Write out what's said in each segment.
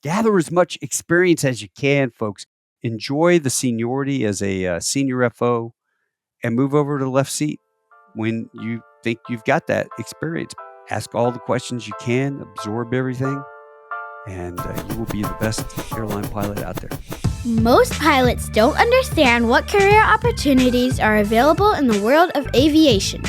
gather as much experience as you can, folks. Enjoy the seniority as a senior FO and move over to the left seat when you think you've got that experience. Ask all the questions you can, absorb everything, and you will be the best airline pilot out there. Most pilots don't understand what career opportunities are available in the world of aviation.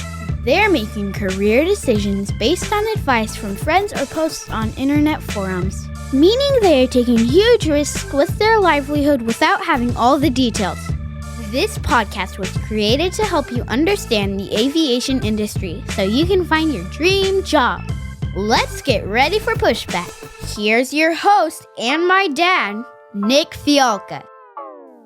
They're making career decisions based on advice from friends or posts on internet forums, meaning they are taking huge risks with their livelihood without having all the details. This podcast was created to help you understand the aviation industry so you can find your dream job. Let's get ready for Pushback. Here's your host and my dad, Nick Fialka.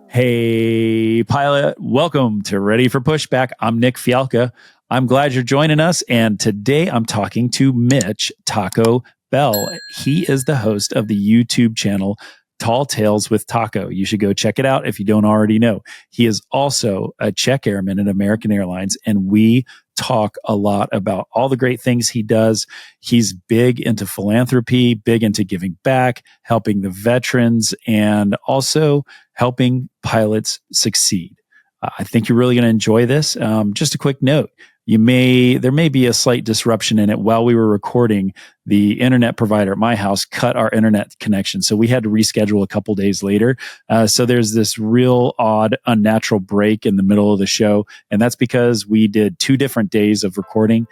Hey, pilot. Welcome to Ready for Pushback. I'm Nick Fialka. I'm glad you're joining us. And today I'm talking to Mitch Taco Bell. He is the host of the YouTube channel Tall Tales with Taco. You should go check it out if you don't already know. He is also a check airman at American Airlines, and we talk a lot about all the great things he does. He's big into philanthropy, big into giving back, helping the veterans, and also helping pilots succeed. I think you're really going to enjoy this. Just a quick note. There may be a slight disruption in it. While we were recording, the internet provider at my house cut our internet connection. So we had to reschedule a couple days later. So there's this real odd, unnatural break in the middle of the show. And that's because we did 2 different days of recording.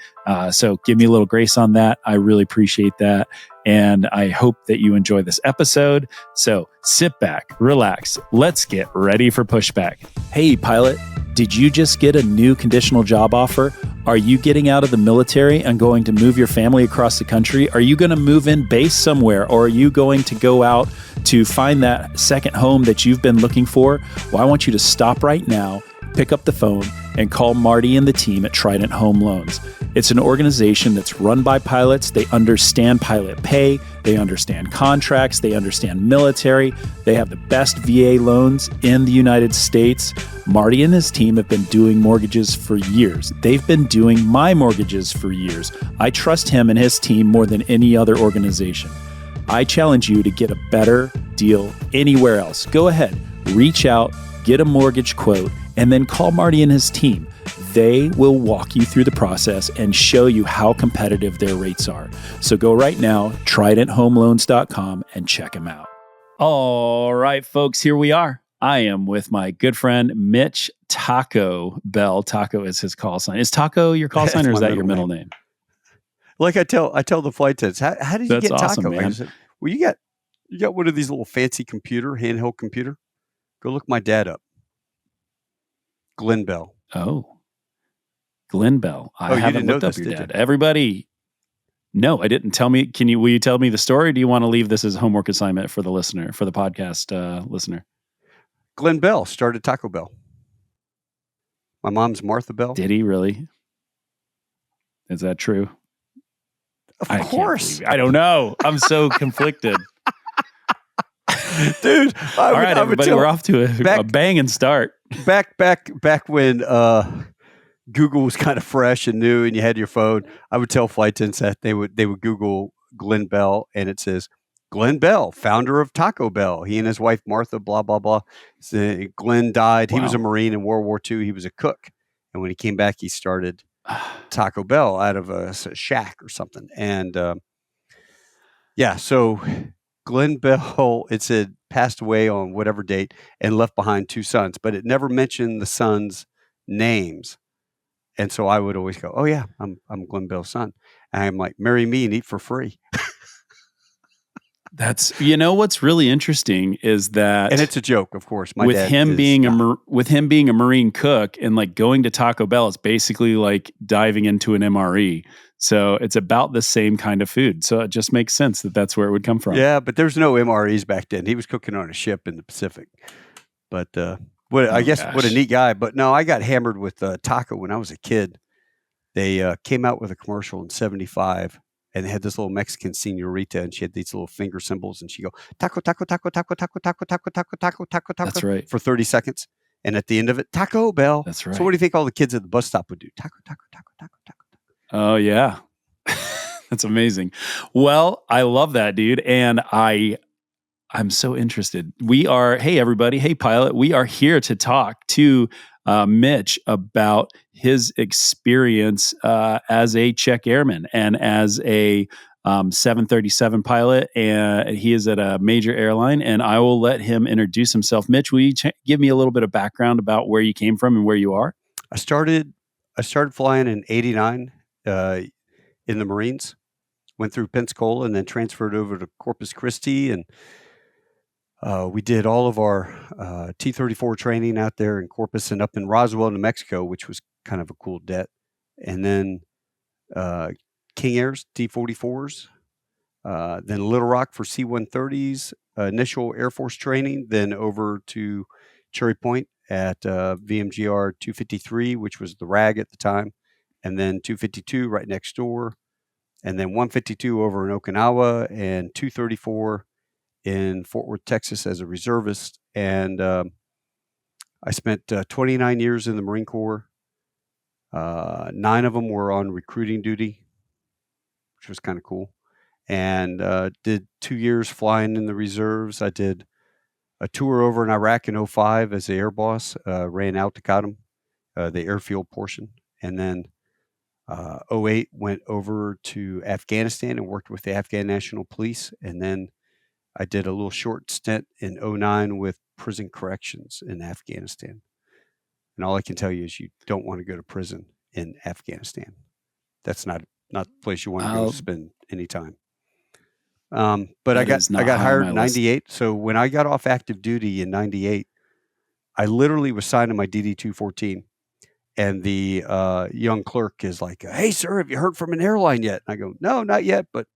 So give me a little grace on that. I really appreciate that. And I hope that you enjoy this episode. So sit back, relax. Let's get ready for Pushback. Hey, pilot. Did you just get a new conditional job offer? Are you getting out of the military and going to move your family across the country? Are you going to move in base somewhere? Or are you going to go out to find that second home that you've been looking for? Well, I want you to stop right now, pick up the phone, and call Marty and the team at Trident Home Loans. It's an organization that's run by pilots. They understand pilot pay. They understand contracts. They understand military. They have the best VA loans in the United States. Marty and his team have been doing mortgages for years. They've been doing my mortgages for years. I trust him and his team more than any other organization. I challenge you to get a better deal anywhere else. Go ahead, reach out, get a mortgage quote, and then call Marty and his team. They will walk you through the process and show you how competitive their rates are. So go right now, TridentHomeLoans.com, and check them out. All right, folks, here we are. I am with my good friend, Mitch Taco Bell. Taco is his call sign. Is Taco your call sign, or is that your middle name? Like I tell the flight attendants, how did you get awesome, Taco? Man. I said, well, you got one of these little fancy handheld computer. Go look my dad up. Glenn Bell. Oh, Glenn Bell. I haven't looked up your dad. Everybody. No, I didn't. Tell me. Will you tell me the story? Or do you want to leave this as a homework assignment for the listener, for the podcast listener? Glenn Bell started Taco Bell. My mom's Martha Bell. Did he really? Is that true? Of course. I don't know. I'm so conflicted. Dude. All right, everybody, we're off to a banging start. Back when Google was kind of fresh and new and you had your phone, I would tell flight attendants that they would Google Glenn Bell, and it says, Glenn Bell, founder of Taco Bell. He and his wife, Martha, blah, blah, blah. So Glenn died. Wow. He was a Marine in World War II. He was a cook. And when he came back, he started Taco Bell out of a shack or something. And so Glenn Bell, it said, passed away on whatever date and left behind 2 sons, but it never mentioned the sons' names. And so I would always go, oh yeah, I'm Glenn Bell's son. And I'm like, marry me and eat for free. That's, what's really interesting is that, and it's a joke, of course. With him being a Marine cook and like going to Taco Bell, it's basically like diving into an MRE. So it's about the same kind of food. So it just makes sense that that's where it would come from. Yeah, but there's no MREs back then. He was cooking on a ship in the Pacific. But what a neat guy. But no, I got hammered with Taco when I was a kid. They came out with a commercial in '75. And they had this little Mexican señorita, and she had these little finger symbols, and she go taco, taco, taco, taco, taco, taco, taco, taco, taco, taco, taco. That's right. For 30 seconds, and at the end of it, Taco Bell. That's right. So what do you think all the kids at the bus stop would do? Taco, taco, taco, taco, taco, taco. Oh yeah, that's amazing. Well, I love that, dude, and I I'm so interested. Hey, everybody. Hey, pilot. We are here to talk to Mitch about his experience as a check airman and as a 737 pilot. And he is at a major airline. And I will let him introduce himself. Mitch, will you give me a little bit of background about where you came from and where you are? I started flying in '89 in the Marines. Went through Pensacola and then transferred over to Corpus Christi, and we did all of our T-34 training out there in Corpus and up in Roswell, New Mexico, which was kind of a cool det. And then King Airs, D-44s, then Little Rock for C-130s, initial Air Force training, then over to Cherry Point at VMGR 253, which was the RAG at the time, and then 252 right next door, and then 152 over in Okinawa, and 234 in Fort Worth, Texas as a reservist. And I spent 29 years in the Marine Corps. 9 of them were on recruiting duty, which was kind of cool. And did 2 years flying in the reserves. I did a tour over in Iraq in 05 as the air boss, ran out to Qadim, the airfield portion. And then 08 went over to Afghanistan and worked with the Afghan National Police. And then I did a little short stint in 09 with prison corrections in Afghanistan. And all I can tell you is you don't want to go to prison in Afghanistan. That's not the place you want to go spend any time. But I got hired in 98. So when I got off active duty in 98, I literally was signing my DD-214. And the young clerk is like, "Hey, sir, have you heard from an airline yet?" And I go, "No, not yet, but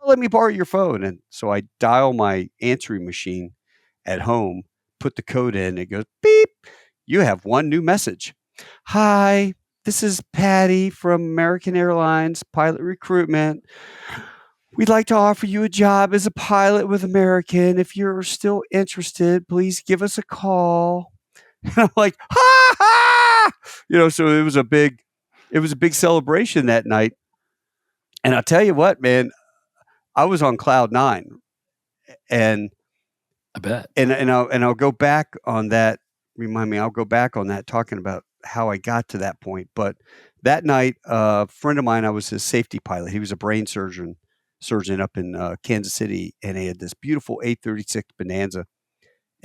let me borrow your phone." And so I dial my answering machine at home, put the code in, it goes, beep, "You have one new message. Hi, this is Patty from American Airlines Pilot Recruitment. We'd like to offer you a job as a pilot with American. If you're still interested, please give us a call." And I'm like, ha ha! So it was a big celebration that night. And I'll tell you what, man, I was on cloud 9. And I bet. And I'll go back on that. I'll go back on that, talking about how I got to that point. But that night, a friend of mine, I was his safety pilot. He was a brain surgeon up in Kansas City, and he had this beautiful 836 Bonanza.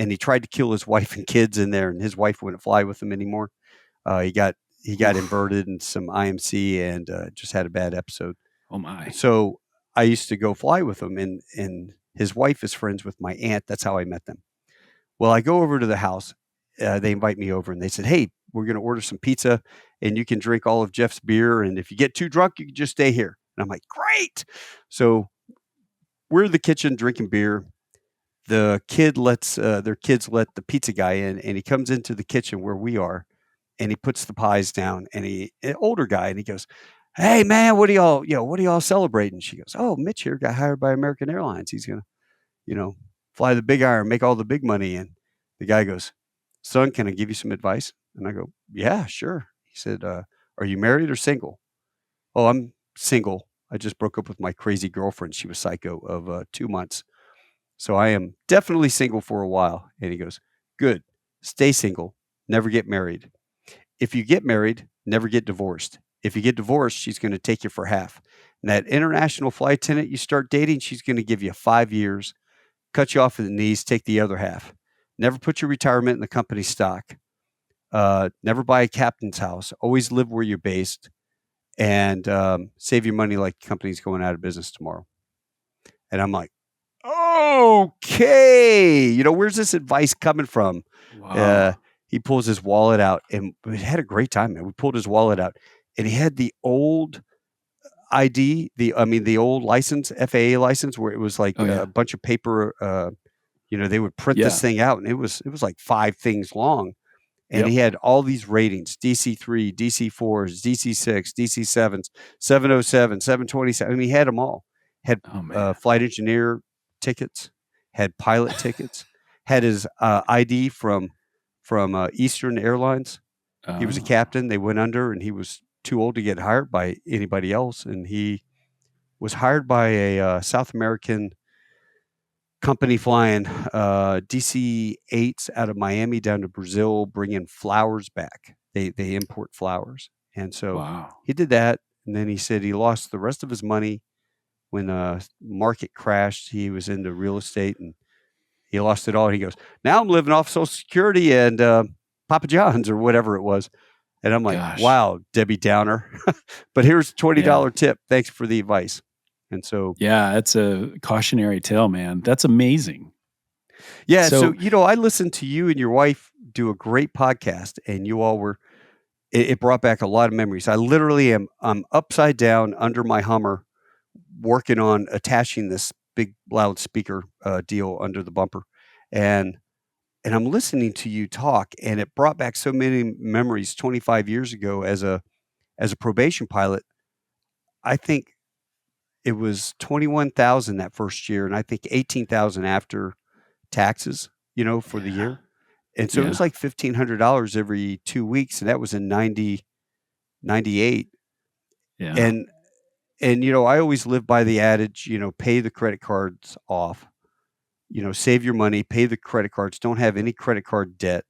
And he tried to kill his wife and kids in there, and his wife wouldn't fly with him anymore. He got inverted in some IMC and just had a bad episode. Oh my! So I used to go fly with him, and his wife is friends with my aunt. That's how I met them. Well, I go over to the house. They invite me over, and they said, "Hey, we're going to order some pizza, and you can drink all of Jeff's beer. And if you get too drunk, you can just stay here." And I'm like, "Great!" So we're in the kitchen drinking beer. The kid lets their kids let the pizza guy in, and he comes into the kitchen where we are, and he puts the pies down, and an older guy, and he goes, "Hey man, what are y'all celebrating?" She goes, "Oh, Mitch here got hired by American Airlines. He's gonna, fly the big iron, make all the big money." And the guy goes, "Son, can I give you some advice?" And I go, "Yeah, sure." He said, "Are you married or single?" "Oh, I'm single. I just broke up with my crazy girlfriend. She was psycho of 2 months. So I am definitely single for a while." And he goes, "Good. Stay single. Never get married. If you get married, never get divorced. If you get divorced, she's going to take you for half. And that international flight attendant you start dating, she's going to give you 5 years, cut you off at the knees, take the other half. Never put your retirement in the company stock. Never buy a captain's house. Always live where you're based. And save your money like the company's going out of business tomorrow." And I'm like, okay, where's this advice coming from? Wow. He pulls his wallet out, and we had a great time, man. We pulled his wallet out, and he had the old ID, the old license, FAA license, where it was like a bunch of paper. They would print this thing out, and it was like 5 things long. And he had all these ratings: DC-3, DC-4s, DC-6, DC-7s, 707, 727. He had them all. Had flight engineer tickets, had pilot tickets, had his ID from Eastern Airlines. He was a captain. They went under, and he was too old to get hired by anybody else. And he was hired by a South American company flying DC-8s out of Miami down to Brazil, bringing flowers back. They import flowers. And so Wow. he did that. And then he said he lost the rest of his money when the market crashed. He was into real estate and he lost it all. He goes, now I'm living off Social Security and Papa John's or whatever it was. And I'm like, Gosh. wow, Debbie Downer. But here's $20 tip. Thanks for the advice. And so, yeah, it's a cautionary tale, man. That's amazing. Yeah. So, I listened to you and your wife do a great podcast, and you all were, it brought back a lot of memories. I literally I'm upside down under my Hummer working on attaching this big loudspeaker deal under the bumper. And I'm listening to you talk, and it brought back so many memories 25 years ago as a probation pilot. I think it was 21,000 that first year, and I think 18,000 after taxes, for the year. And so it was like $1,500 every 2 weeks, and that was in 98. Yeah. And I always live by the adage, pay the credit cards off. Save your money, pay the credit cards, don't have any credit card debt,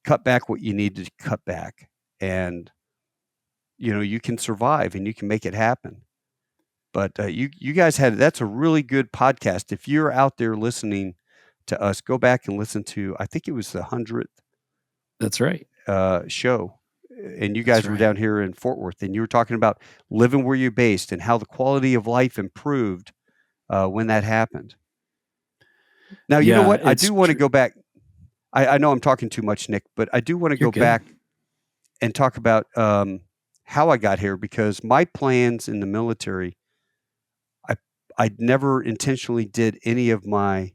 cut back what you need to cut back. And, you can survive and you can make it happen. But you guys that's a really good podcast. If you're out there listening to us, go back and listen to, I think it was the 100th. That's right. Show. And you guys were down here in Fort Worth, and you were talking about living where you're based and how the quality of life improved when that happened. Now, you know what? I do want to go back. I know I'm talking too much, Nick, but I do want to go back and talk about how I got here, because my plans in the military, I never intentionally did any of my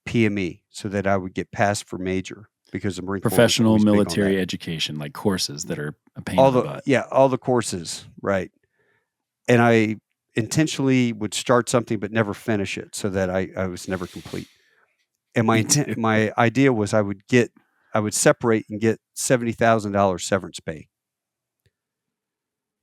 PME so that I would get passed for major, because the Marine Corps professional military education, like courses that are a pain in the butt. Yeah, all the courses, right. And I intentionally would start something but never finish it, so that I was never complete. And my idea was I would separate and get $70,000 severance pay,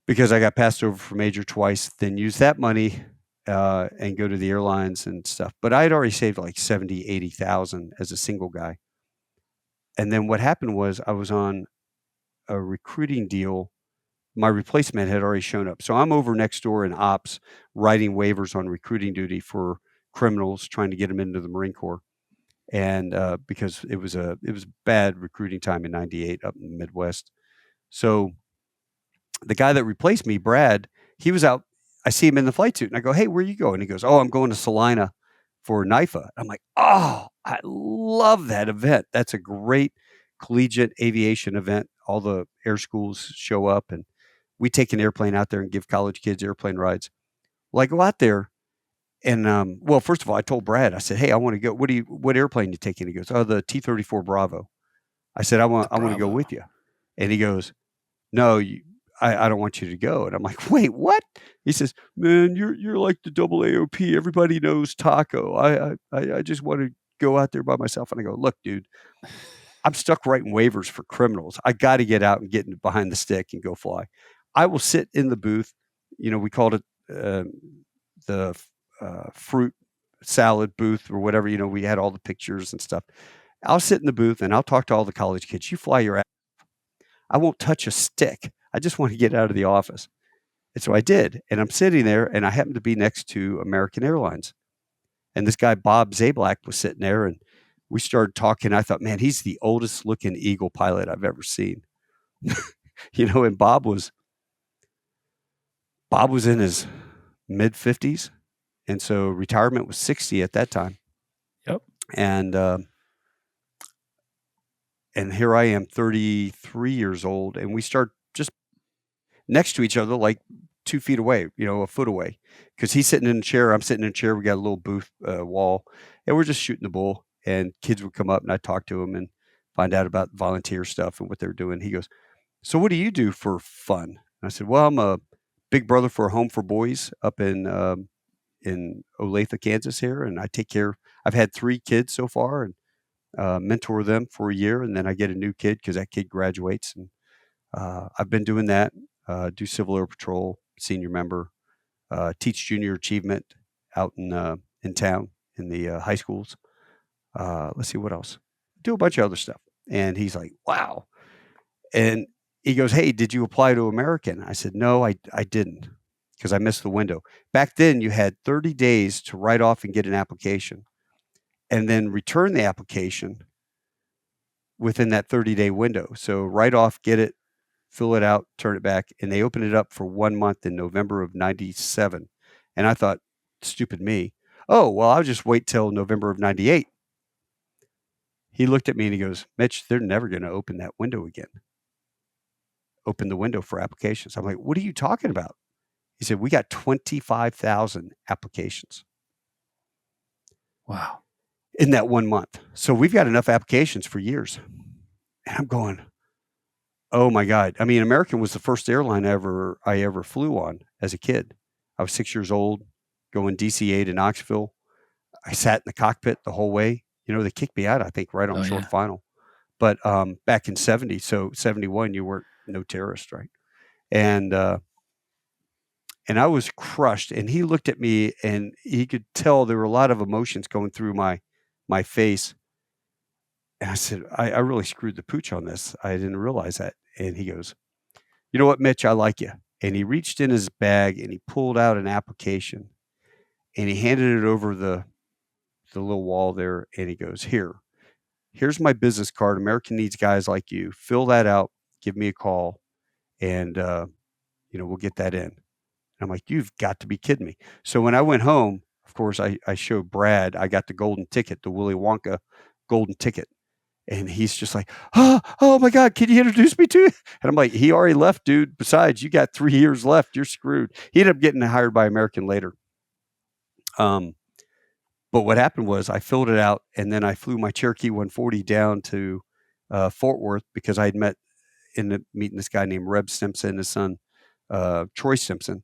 because I got passed over for major twice, then use that money and go to the airlines and stuff. But I had already saved like 70, 80,000 as a single guy. And then what happened was I was on a recruiting deal. My replacement had already shown up. So I'm over next door in ops writing waivers on recruiting duty for criminals, trying to get them into the Marine Corps. And because it was bad recruiting time in 98 up in the Midwest. So the guy that replaced me, Brad, he was out. I see him in the flight suit and I go, hey, where are you going? And he goes, oh, I'm going to Salina for NIFA. I'm like, oh, I love that event. That's a great collegiate aviation event. All the air schools show up and we take an airplane out there and give college kids airplane rides. Well, I go out there and, well, first of all, I told Brad, I said, hey, I want to go. What airplane you taking? He goes, oh, the T-34 Bravo. I said, I want to go with you. And he goes, no, I don't want you to go. And I'm like, wait, what? He says, man, you're like the double AOP. Everybody knows Taco. I just want to go out there by myself. And I go, look, dude, I'm stuck writing waivers for criminals. I got to get out and get behind the stick and go fly. I will sit in the booth. We called it the fruit salad booth or whatever. We had all the pictures and stuff. I'll sit in the booth and I'll talk to all the college kids. You fly your ass. I won't touch a stick. I just want to get out of the office. And so I did. And I'm sitting there and I happened to be next to American Airlines. And this guy, Bob Zablak, was sitting there and we started talking. I thought, man, he's the oldest looking Eagle pilot I've ever seen. And Bob was in his mid 50s. And so retirement was 60 at that time. Yep. And here I am, 33 years old, and we start just next to each other, like 2 feet away, a foot away, because he's sitting in a chair, I'm sitting in a chair. We got a little booth wall, and we're just shooting the bull. And kids would come up, and I'd talk to them and find out about volunteer stuff and what they're doing. He goes, "So what do you do for fun?" And I said, "Well, I'm a big brother for a home for boys up in Olathe, Kansas here, and I take care. I've had 3 kids so far, and mentor them for a year, and then I get a new kid because that kid graduates. And I've been doing that. Do Civil Air Patrol, senior member, teach junior achievement out in town, in the high schools. Let's see what else. Do a bunch of other stuff. And he's like, wow. And he goes, hey, did you apply to American? I said, no, I didn't, because I missed the window. Back then, you had 30 days to write off and get an application, and then return the application within that 30-day window. So write off, get it, fill it out, turn it back. And they opened it up for 1 month in November of 97. And I thought, stupid me. Oh, well, I'll just wait till November of 98. He looked at me and he goes, Mitch, they're never going to open that window again. Open the window for applications. I'm like, what are you talking about? He said, we got 25,000 applications. Wow. In that 1 month. So we've got enough applications for years. And I'm going, oh my God. I mean, American was the first airline I ever flew on as a kid. I was 6 years old, going DCA to Knoxville. I sat in the cockpit the whole way. They kicked me out, I think, right on short final. But back in 70, so 71, you weren't no terrorist, right? And I was crushed. And he looked at me, and he could tell there were a lot of emotions going through my face. And I said, I really screwed the pooch on this. I didn't realize that. And he goes, you know what, Mitch, I like you. And he reached in his bag and he pulled out an application and he handed it over the little wall there. And he goes, here's my business card. American needs guys like you. Fill that out. Give me a call. And, we'll get that in. And I'm like, you've got to be kidding me. So when I went home, of course, I showed Brad, I got the golden ticket, the Willy Wonka golden ticket. And he's just like, oh my God, can you introduce me to you? And I'm like, he already left, dude. Besides, you got 3 years left. You're screwed. He ended up getting hired by American later. But what happened was I filled it out, and then I flew my Cherokee 140 down to Fort Worth because I had meeting this guy named Reb Simpson and his son, Troy Simpson.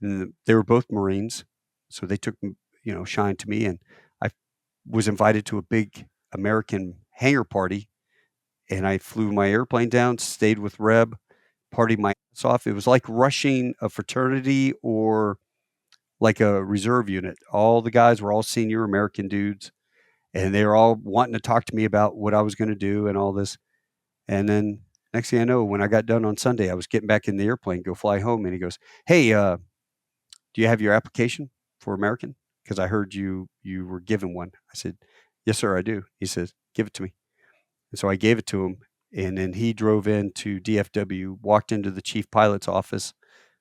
And they were both Marines. So they took, shine to me. And I was invited to a big American hangar party. And I flew my airplane down, stayed with Reb, partied my ass off. It was like rushing a fraternity or like a reserve unit. All the guys were all senior American dudes. And they were all wanting to talk to me about what I was going to do and all this. And then next thing I know, when I got done on Sunday, I was getting back in the airplane, go fly home. And he goes, hey, do you have your application for American? Because I heard you were given one. I said, yes, sir, I do. He says, give it to me. And so I gave it to him. And then he drove into DFW, walked into the chief pilot's office,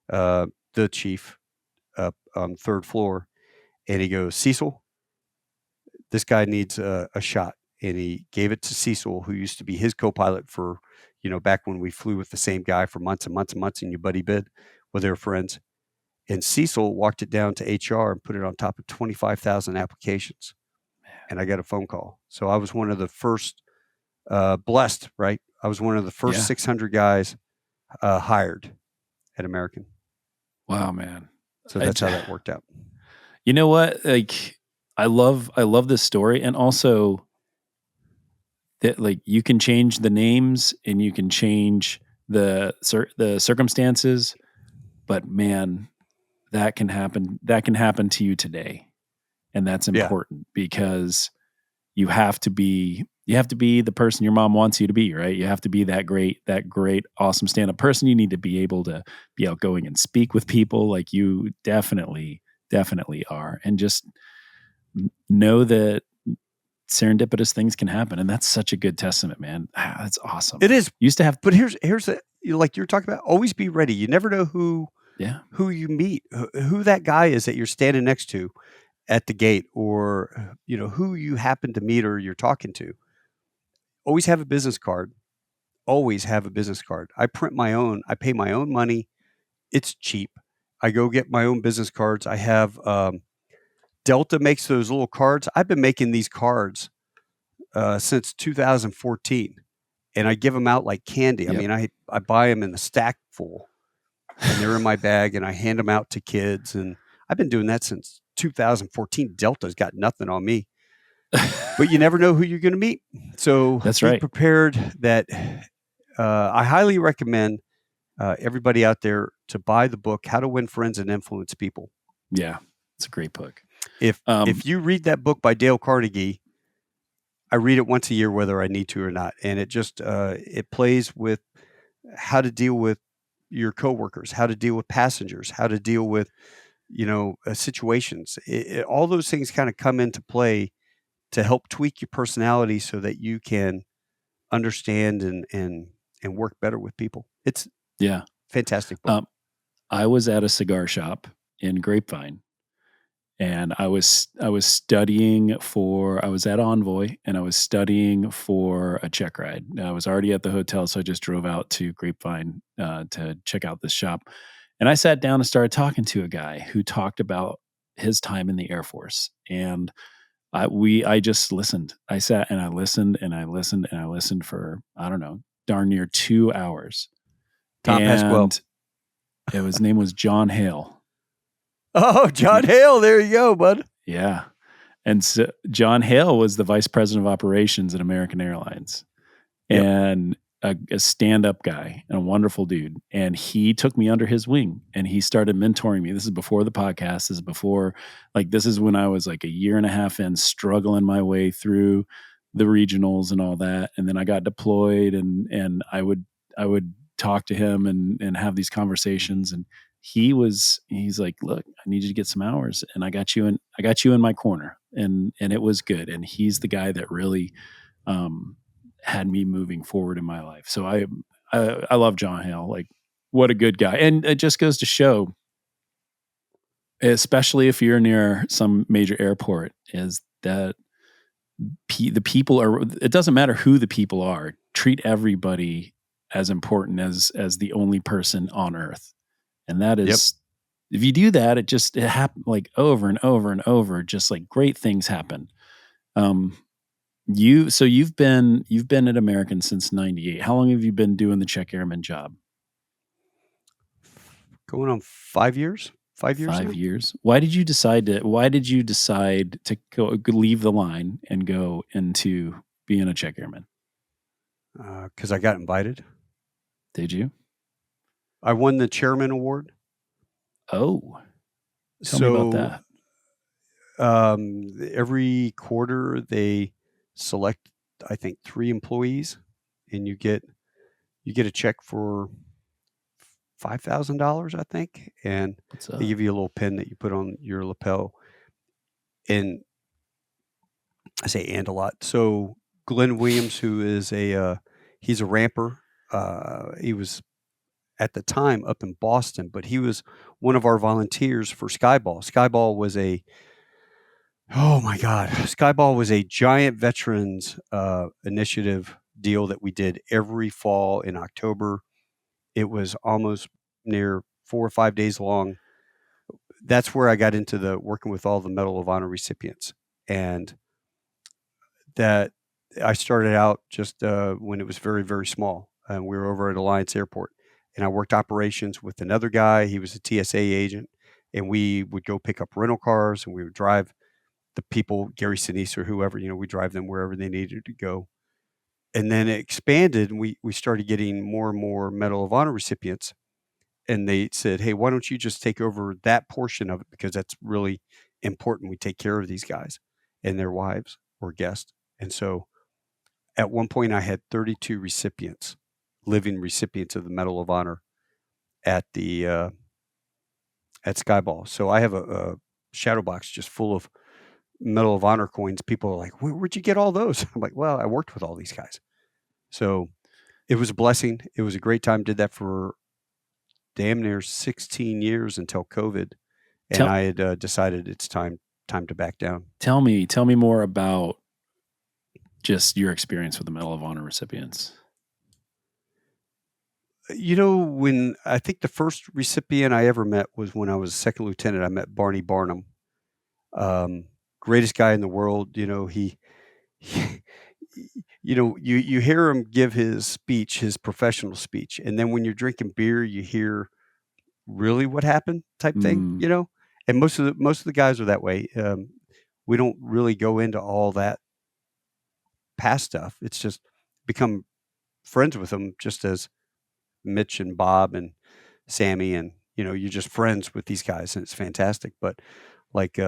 the chief up on third floor. And he goes, Cecil, this guy needs a shot. And he gave it to Cecil, who used to be his co-pilot for, back when we flew with the same guy for months and months and months, and you buddy bid. Well, they were friends. And Cecil walked it down to HR and put it on top of 25,000 applications. And I got a phone call. So I was one of the first, blessed, right? I was one of the first 600 guys hired at American. Wow, man. So that's how that worked out. You know what? Like, I love this story. And also that, like, you can change the names and you can change the circumstances, but man, that can happen. That can happen to you today. And that's important because you have to be the person your mom wants you to be, right? You have to be that great, awesome stand-up person. You need to be able to be outgoing and speak with people. Like, you definitely are. And just know that serendipitous things can happen. And that's such a good testament, man. That's awesome. It is. Used to have, but here's like you're talking about, always be ready. You never know who you meet, who that guy is that you're standing next to at the gate, or, who you happen to meet or you're talking to. Always have a business card. Always have a business card. I print my own. I pay my own money. It's cheap. I go get my own business cards. I have Delta makes those little cards. I've been making these cards since 2014, and I give them out like candy. Yep. I mean, I buy them in the stack full, and they're in my bag, and I hand them out to kids. And I've been doing that since 2014. Delta's got nothing on me, but you never know who you're going to meet. So that's be right. prepared. That I highly recommend everybody out there to buy the book, How to Win Friends and Influence People. Yeah, it's a great book. If you read that book by Dale Carnegie, I read it once a year whether I need to or not, and it just it plays with how to deal with your coworkers, how to deal with passengers, how to deal with situations. All those things kind of come into play to help tweak your personality so that you can understand and work better with people. It's Yeah. fantastic book. I was at a cigar shop in Grapevine, and I was studying for. I was at Envoy, and I was studying for a check ride. I was already at the hotel, so I just drove out to Grapevine to check out this shop. And I sat down and started talking to a guy who talked about his time in the Air Force, and I just listened. I sat and I listened and I listened and I listened for, I don't know, darn near 2 hours. Tom Pasquale. And his name was John Hale. Oh, John Hale. There you go, bud. Yeah. And so John Hale was the vice president of operations at American Airlines. Yep. And a stand-up guy and a wonderful dude. And he took me under his wing and he started mentoring me. This is before the podcast. This is when I was like a year and a half in, struggling my way through the regionals and all that. And then I got deployed and I would talk to him and have these conversations. And he's like, look, I need you to get some hours, and I got you in my corner. And it was good. And he's the guy that really had me moving forward in my life. So I love John Hale. Like, what a good guy. And it just goes to show, especially if you're near some major airport, is that the people are, it doesn't matter who the people are, treat everybody as important as the only person on earth. And that is, if you do that, it happens like over and over and over, just like great things happen. You've been at American since '98. How long have you been doing the check airman job? Going on 5 years. 5 years. 5 years. Why did you decide to go leave the line and go into being a check airman? Because I got invited. Did you? I won the chairman award. Oh, tell me about that. Every quarter they select, I think, 3 employees, and you get a check for $5,000, I think, and they give you a little pin that you put on your lapel. And I say "and" a lot. So Glenn Williams, who is he's a ramper. He was at the time up in Boston, but he was one of our volunteers for Skyball. Skyball was Skyball was a giant veterans initiative deal that we did every fall in October. It was almost near 4 or 5 days long. That's where I got into the working with all the Medal of Honor recipients, and that I started out just when it was very, very small, and we were over at Alliance Airport, and I worked operations with another guy. He was a TSA agent, and we would go pick up rental cars, and we would drive the people, Gary Sinise or whoever, we drive them wherever they needed to go. And then it expanded, and we started getting more and more Medal of Honor recipients. And they said, hey, why don't you just take over that portion of it? Because that's really important. We take care of these guys and their wives or guests. And so at one point I had 32 recipients, living recipients of the Medal of Honor at Skyball. So I have a shadow box just full of Medal of Honor coins. People are like, where'd you get all those? I'm like, well, I worked with all these guys. So it was a blessing. It was a great time. Did that for damn near 16 years until COVID. And I had decided it's time to back down. Tell me more about just your experience with the Medal of Honor recipients. When I think the first recipient I ever met was when I was a second lieutenant. I met Barney Barnum. Greatest guy in the world. He you hear him give his speech, his professional speech, and then when you're drinking beer, you hear really what happened type thing, And most of the guys are that way. We don't really go into all that past stuff. It's just become friends with them, just as Mitch and Bob and Sammy, and you're just friends with these guys, and it's fantastic. But like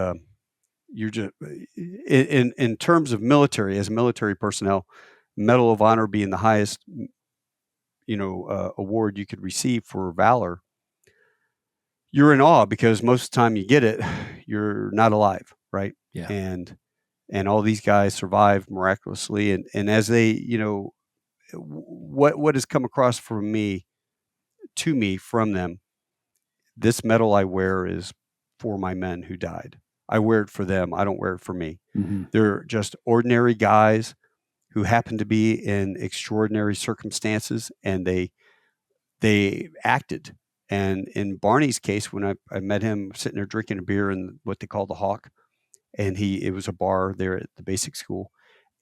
you're just in terms of military, as military personnel, Medal of Honor being the highest, award you could receive for valor. You're in awe because most of the time you get it, you're not alive, right? Yeah. And all these guys survived miraculously, and as they, what has come across to me from them, this medal I wear is for my men who died. I wear it for them. I don't wear it for me. Mm-hmm. They're just ordinary guys who happen to be in extraordinary circumstances, and they acted. And in Barney's case, when I met him sitting there drinking a beer in what they call the Hawk, and it was a bar there at the basic school,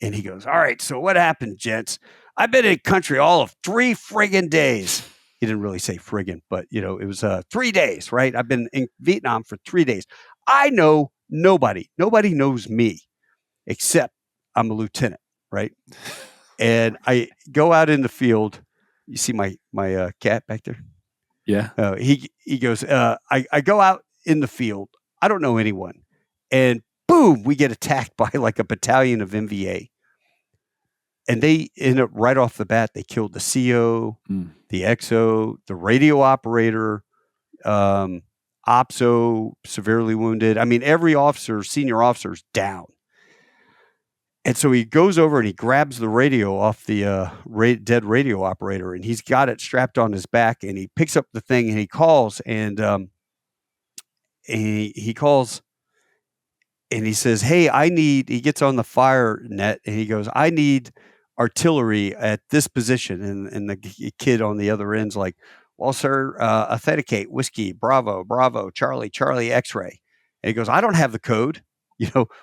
and he goes, "All right, so what happened, gents? I've been in country all of 3 friggin' days." He didn't really say friggin', but it was 3 days, right? I've been in Vietnam for 3 days. I know nobody. Nobody knows me except I'm a lieutenant, right? And I go out in the field. You see my cat back there? Yeah. He goes, I go out in the field. I don't know anyone. And boom, we get attacked by like a battalion of MVA. And they end up right off the bat, they killed the CO, the XO, the radio operator, OPSO, severely wounded. I mean, every officer, senior officer is down. And so he goes over and he grabs the radio off the dead radio operator, and he's got it strapped on his back, and he picks up the thing and he calls, and he calls and he says, "Hey, he gets on the fire net and he goes, "I need artillery at this position." And the kid on the other end's like, "Well, sir, authenticate, whiskey, Bravo, Bravo, Charlie, Charlie, X-ray." And he goes, "I don't have the code."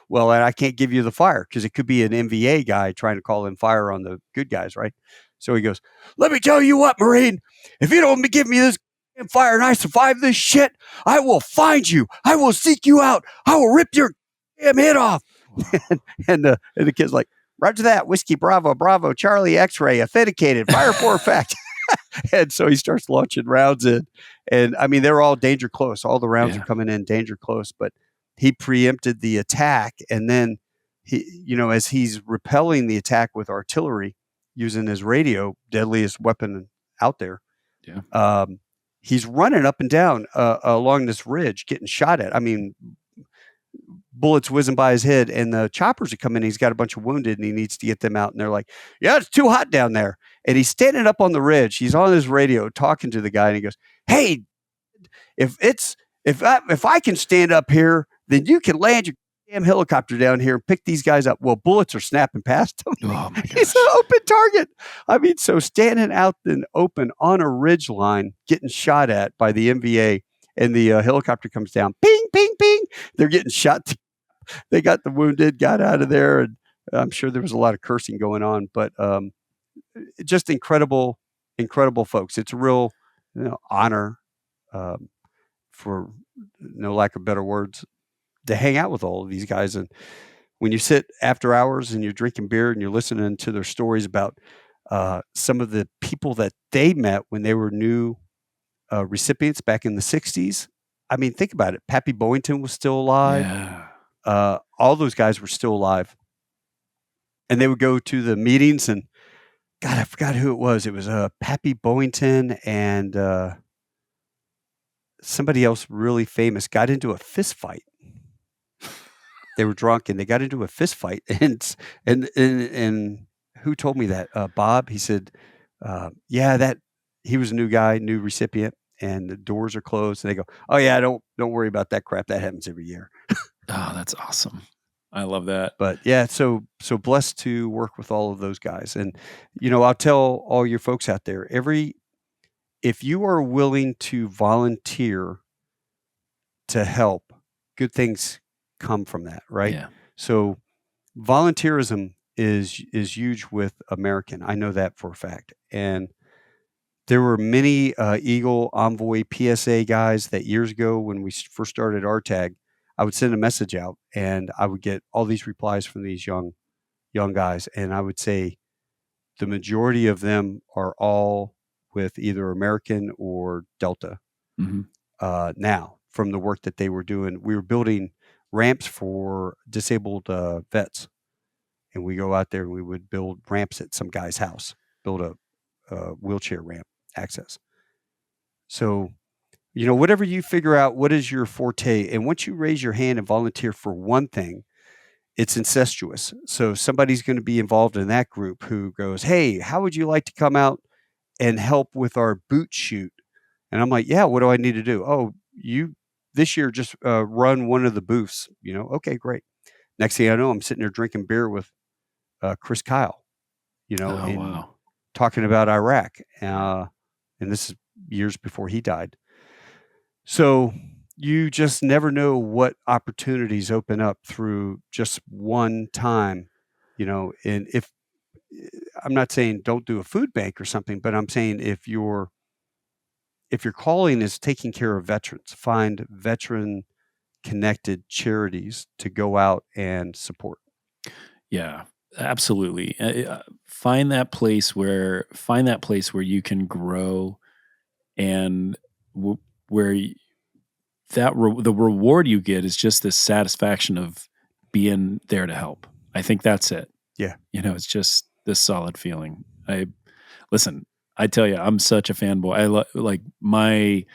Well, and I can't give you the fire because it could be an MVA guy trying to call in fire on the good guys, right? So he goes, "Let me tell you what, Marine, if you don't give me this fire and I survive this shit, I will find you. I will seek you out. I will rip your damn head off." and the kid's like, "Roger that, whiskey, Bravo, Bravo, Charlie, X-ray, authenticated, fire for effect." And so he starts launching rounds in, and I mean, they're all danger close. All the rounds are coming in danger close, but he preempted the attack. And then as he's repelling the attack with artillery using his radio, deadliest weapon out there. Yeah. He's running up and down along this ridge, getting shot at. I mean, bullets whizzing by his head, and the choppers are coming. He's got a bunch of wounded, and he needs to get them out. And they're like, "Yeah, it's too hot down there." And he's standing up on the ridge. He's on his radio talking to the guy, and he goes, "Hey, if I can stand up here, then you can land your damn helicopter down here and pick these guys up." Well, bullets are snapping past him. Oh my gosh. He's an open target. I mean, so standing out in open on a ridge line, getting shot at by the MVA, and the helicopter comes down, ping, ping, ping. They're getting shot. They got the wounded, got out of there, and I'm sure there was a lot of cursing going on, but just incredible, incredible folks. It's a real honor, for no lack of better words, to hang out with all of these guys. And when you sit after hours and you're drinking beer and you're listening to their stories about some of the people that they met when they were new recipients back in the 60s. I mean, think about it. Pappy Boyington was still alive. Yeah. All those guys were still alive. And they would go to the meetings, and God, I forgot who it was. It was Pappy Boyington and somebody else really famous got into a fist fight. They were drunk and they got into a fist fight. And who told me that? Bob. He said, that he was a new guy, new recipient, and the doors are closed. And they go, "Oh yeah, don't worry about that crap. That happens every year." Oh, that's awesome. I love that. But yeah, so blessed to work with all of those guys. And I'll tell all your folks out there, if you are willing to volunteer to help, good things come from that, right? Yeah. So volunteerism is huge with American. I know that for a fact. And there were many Eagle Envoy PSA guys that years ago when we first started RTAG, I would send a message out and I would get all these replies from these young guys. And I would say the majority of them are all with either American or Delta. Mm-hmm. Now, from the work that they were doing, we were building ramps for disabled vets. And we go out there and we would build ramps at some guy's house, build a wheelchair ramp access. So, whatever you figure out, what is your forte? And once you raise your hand and volunteer for one thing, it's incestuous. So somebody's going to be involved in that group who goes, hey, how would you like to come out and help with our boot shoot? And I'm like, yeah, what do I need to do? Oh, you this year just run one of the booths, okay, great. Next thing I know, I'm sitting there drinking beer with Chris Kyle, and talking about Iraq. And this is years before he died. So you just never know what opportunities open up through just one time, and if I'm not saying don't do a food bank or something, but I'm saying if your calling is taking care of veterans, find veteran connected charities to go out and support. Yeah, absolutely. Find that place where you can grow, and where the reward you get is just this satisfaction of being there to help. I think that's it. Yeah. It's just this solid feeling. I tell you, I'm such a fanboy. Like my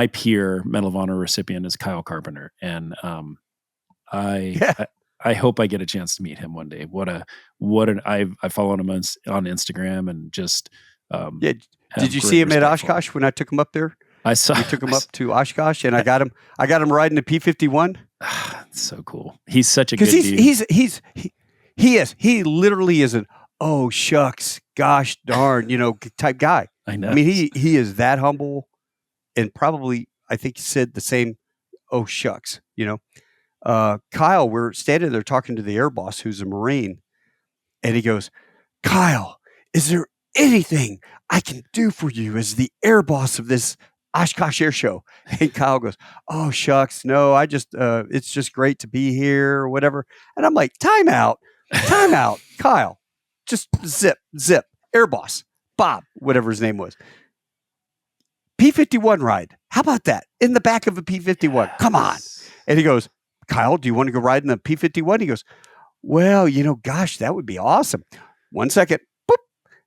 peer Medal of Honor recipient is Kyle Carpenter. And I hope I get a chance to meet him one day. I followed him on Instagram and just, Did you see him at Oshkosh when I took him up there? I saw. We took him up to Oshkosh, and I got him riding the P-51. That's so cool. He's such a good dude. He literally is an oh shucks, gosh darn, type guy. I know. I mean, he is that humble, and probably I think he said the same. Oh shucks, Kyle, we're standing there talking to the air boss, who's a Marine, and he goes, Kyle, is there anything I can do for you as the air boss of this Oshkosh Air Show? And Kyle goes, oh shucks, no, I just it's just great to be here or whatever. And I'm like, time out, Kyle, just zip, air boss, Bob, whatever his name was. P-51 ride. How about that? In the back of a P-51. Come on. And he goes, Kyle, do you want to go ride in the P-51? He goes, well, gosh, that would be awesome. 1 second. Boop.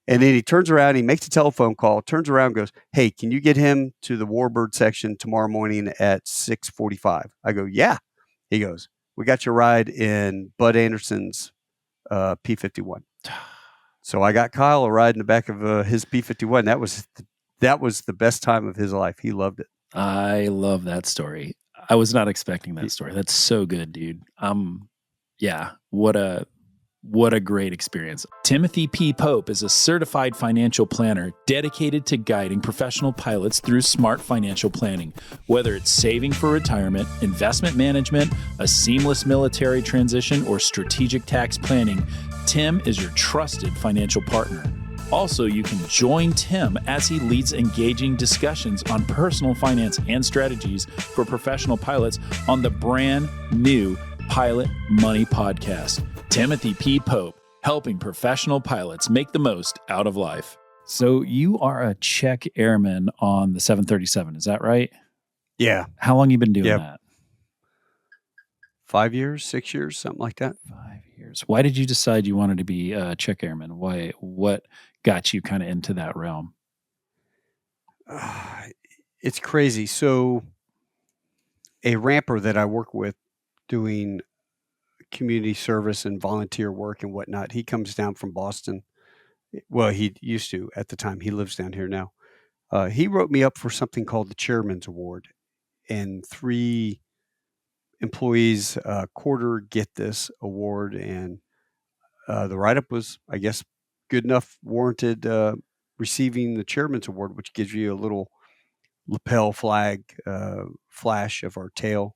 And then he turns around, he makes a telephone call, turns around, goes, hey, can you get him to the Warbird section tomorrow morning at 6:45? I go, yeah. He goes, we got your ride in Bud Anderson's P-51. So I got Kyle a ride in the back of his P-51. That was the best time of his life. He loved it. I love that story. I was not expecting that story. That's so good, dude. Yeah, what a great experience. Timothy P. Pope is a certified financial planner dedicated to guiding professional pilots through smart financial planning. Whether it's saving for retirement, investment management, a seamless military transition, or strategic tax planning, Tim is your trusted financial partner. Also, you can join Tim as he leads engaging discussions on personal finance and strategies for professional pilots on the brand new Pilot Money Podcast. Timothy P. Pope, helping professional pilots make the most out of life. So you are a check airman on the 737, is that right? Yeah. How long you been doing that? 5 years, 6 years, something like that. 5 years. Why did you decide you wanted to be a check airman? What got you kind of into that realm? It's crazy. So a ramper that I work with doing community service and volunteer work and whatnot, he comes down from Boston. Well, he used to at the time. He lives down here now. He wrote me up for something called the Chairman's Award, and 3 employees quarter get this award, and the write-up was, I guess, good enough, warranted receiving the Chairman's Award, which gives you a little lapel flag flash of our tail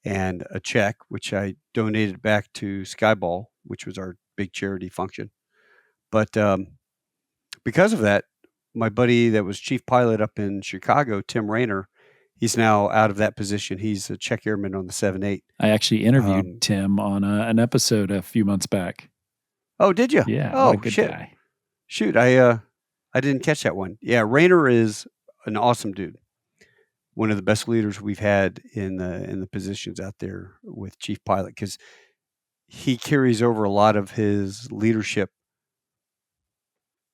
and a check, which I donated back to Skyball, which was our big charity function. But because of that, my buddy that was chief pilot up in Chicago, Tim Rayner, he's now out of that position. He's a check airman on the 7-8. I actually interviewed Tim on an episode a few months back. Oh, did you? Yeah. Oh, what a good guy. Shoot, I didn't catch that one. Yeah, Rayner is an awesome dude. one of the best leaders we've had in the positions out there with chief pilot, because he carries over a lot of his leadership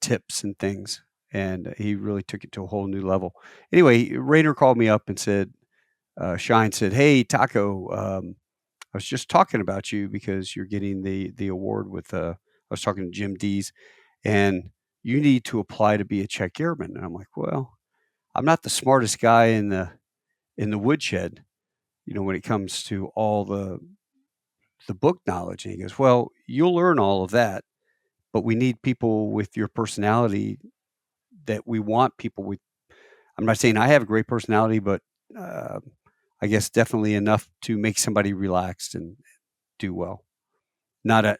tips and things, and he really took it to a whole new level. Anyway, Rainer called me up and said, Shine said, "Hey, Taco, I was just talking about you because you're getting the award with." I was talking to Jim Dees, and you need to apply to be a check airman. And I'm like, well, I'm not the smartest guy in the woodshed, when it comes to all the book knowledge. And he goes, well, you'll learn all of that, but we need people with your personality, that we want people with. I'm not saying I have a great personality, but I guess definitely enough to make somebody relaxed and do well. Not a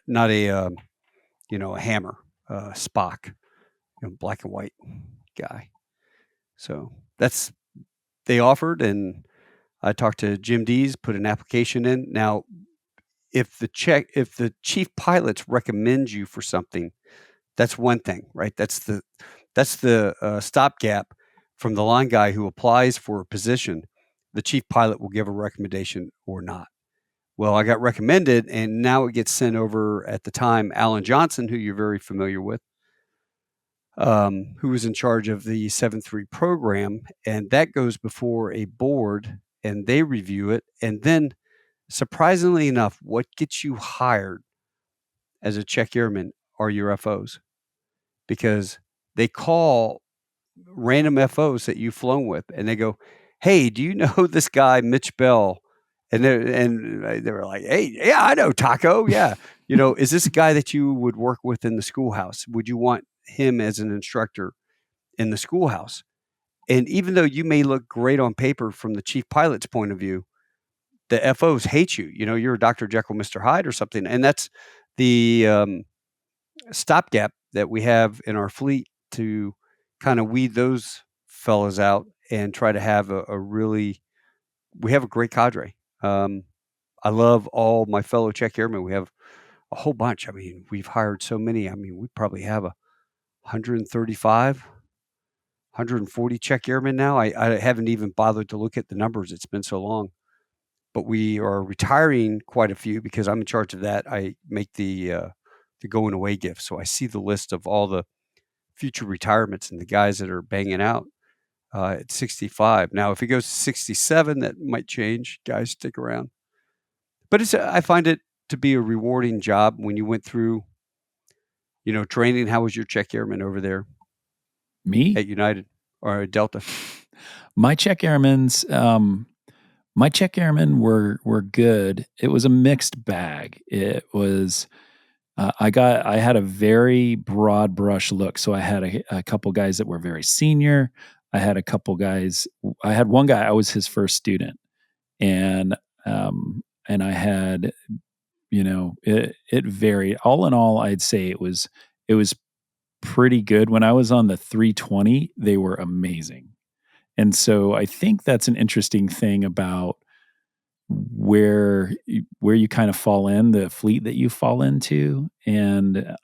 a Hammer, Spock, black and white guy. So they offered, and I talked to Jim Dees, put an application in. Now, if the chief pilots recommend you for something, that's one thing, right? That's the stopgap from the line guy who applies for a position. The chief pilot will give a recommendation or not. Well, I got recommended, and now it gets sent over. At the time, Alan Johnson, who you're very familiar with, who was in charge of the 7-3 program, and that goes before a board, and they review it. And then, surprisingly enough, what gets you hired as a check airman are your FOs, because they call random FOs that you've flown with, and they go, "Hey, do you know this guy Mitch Bell?" And they were like, "Hey, yeah, I know Taco. Yeah, is this a guy that you would work with in the schoolhouse? Would you want him as an instructor in the schoolhouse?" And even though you may look great on paper from the chief pilot's point of view, the FOs hate you. You're Dr. Jekyll, Mr. Hyde or something. And that's the stopgap that we have in our fleet to kind of weed those fellas out and try to have we have a great cadre. I love all my fellow check airmen. We have a whole bunch. I mean, we've hired so many. I mean, we probably have 135, 140 check airmen now. I haven't even bothered to look at the numbers. It's been so long. But we are retiring quite a few because I'm in charge of that. I make the going away gift. So I see the list of all the future retirements and the guys that are banging out at 65. Now, if it goes to 67, that might change. Guys stick around. But I find it to be a rewarding job. When you went through, training, how was your check airman over there? Me? At United or at Delta? My check airmen's, my check airmen were good. It was a mixed bag. It was, I had a very broad brush look. So I had a couple guys that were very senior. I had one guy, I was his first student, and I had, it varied. All in all, I'd say it was pretty good. When I was on the 320, they were amazing. And so I think that's an interesting thing about where you kind of fall in, the fleet that you fall into. And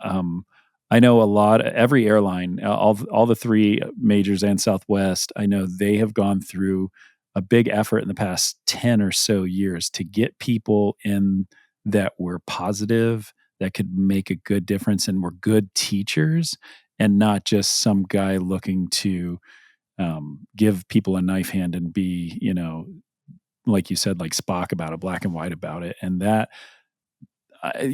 I know every airline, all the three majors and Southwest, I know they have gone through a big effort in the past 10 or so years to get people in that were positive, that could make a good difference and were good teachers, and not just some guy looking to give people a knife hand and be, like you said, like Spock about it, black and white about it. And that, as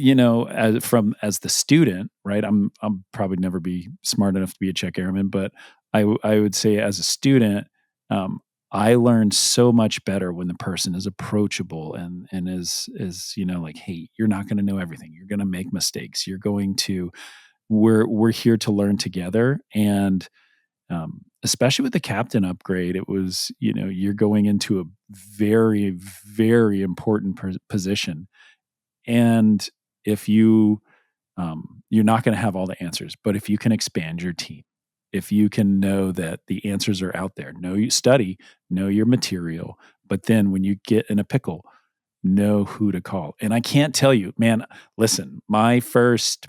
the student, right? I'm probably never be smart enough to be a check airman, but I would say as a student, I learned so much better when the person is approachable and is like, hey, you're not going to know everything. You're going to make mistakes. We're here to learn together. And especially with the captain upgrade, it was, you're going into a very, very important position. And if you're not going to have all the answers, but if you can expand your team, if you can know that the answers are out there, know your material, but then when you get in a pickle, know who to call. And I can't tell you, man, listen, my first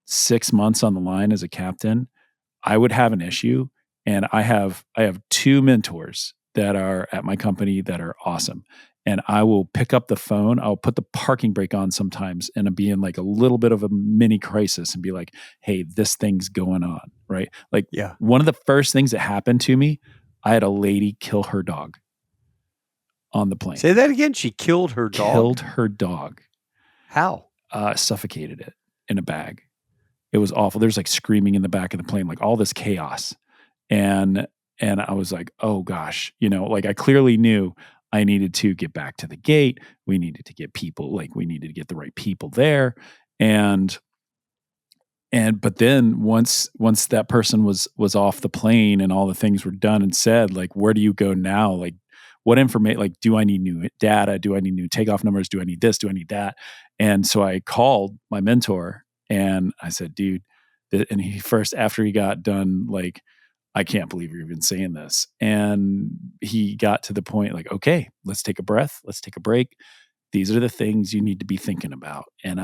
6 months on the line as a captain, I would have an issue. And I have two mentors that are at my company that are awesome. And I will pick up the phone. I'll put the parking brake on sometimes and be in like a little bit of a mini crisis and be like, hey, this thing's going on, right? Like Yeah. one of the first things that happened to me, I had a lady kill her dog on the plane. Say that again. She killed her dog. Killed her dog. How? Suffocated it in a bag. It was awful. There's like screaming in the back of the plane, like all this chaos. And I was like, oh gosh, like I clearly knew I needed to get back to the gate. We needed to get people, like we needed to get the right people there. But then once that person was off the plane and all the things were done and said, like, where do you go now? Like what information, like, do I need new data? Do I need new takeoff numbers? Do I need this? Do I need that? And so I called my mentor and I said, dude, and he first, after he got done, like, I can't believe you're even saying this. And he got to the point like, okay, let's take a breath. Let's take a break. These are the things you need to be thinking about. And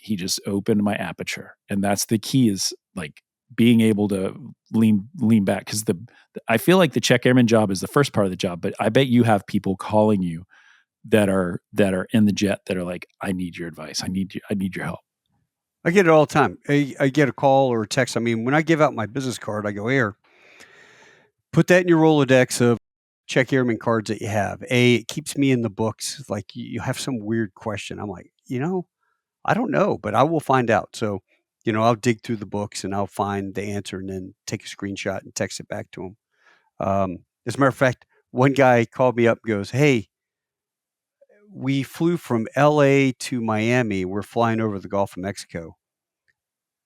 he just opened my aperture. And that's the key, is like being able to lean back. Cause I feel like the check airman job is the first part of the job, but I bet you have people calling you that are in the jet that are like, I need your advice. I need your help. I get it all the time. I get a call or a text. I mean, when I give out my business card, I go, here, put that in your Rolodex of check airman cards that you have. It keeps me in the books. Like you have some weird question. I'm like, I don't know, but I will find out. So, I'll dig through the books and I'll find the answer and then take a screenshot and text it back to him. As a matter of fact, one guy called me up and goes, hey, we flew from LA to Miami. We're flying over the Gulf of Mexico.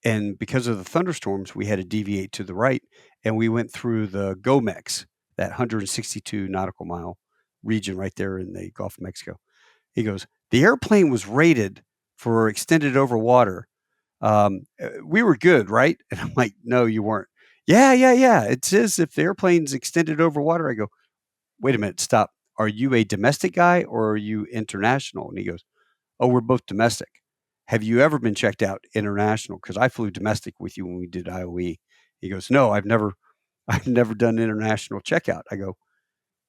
And because of the thunderstorms, we had to deviate to the right. And we went through the GOMEX, that 162 nautical mile region right there in the Gulf of Mexico. He goes, the airplane was rated for extended over water. We were good, right? And I'm like, no, you weren't. Yeah. It says if the airplane's extended over water. I go, wait a minute, stop. Are you a domestic guy or are you international? And he goes, oh, we're both domestic. Have you ever been checked out international? Because I flew domestic with you when we did IOE. He goes, no, I've never done international checkout. I go,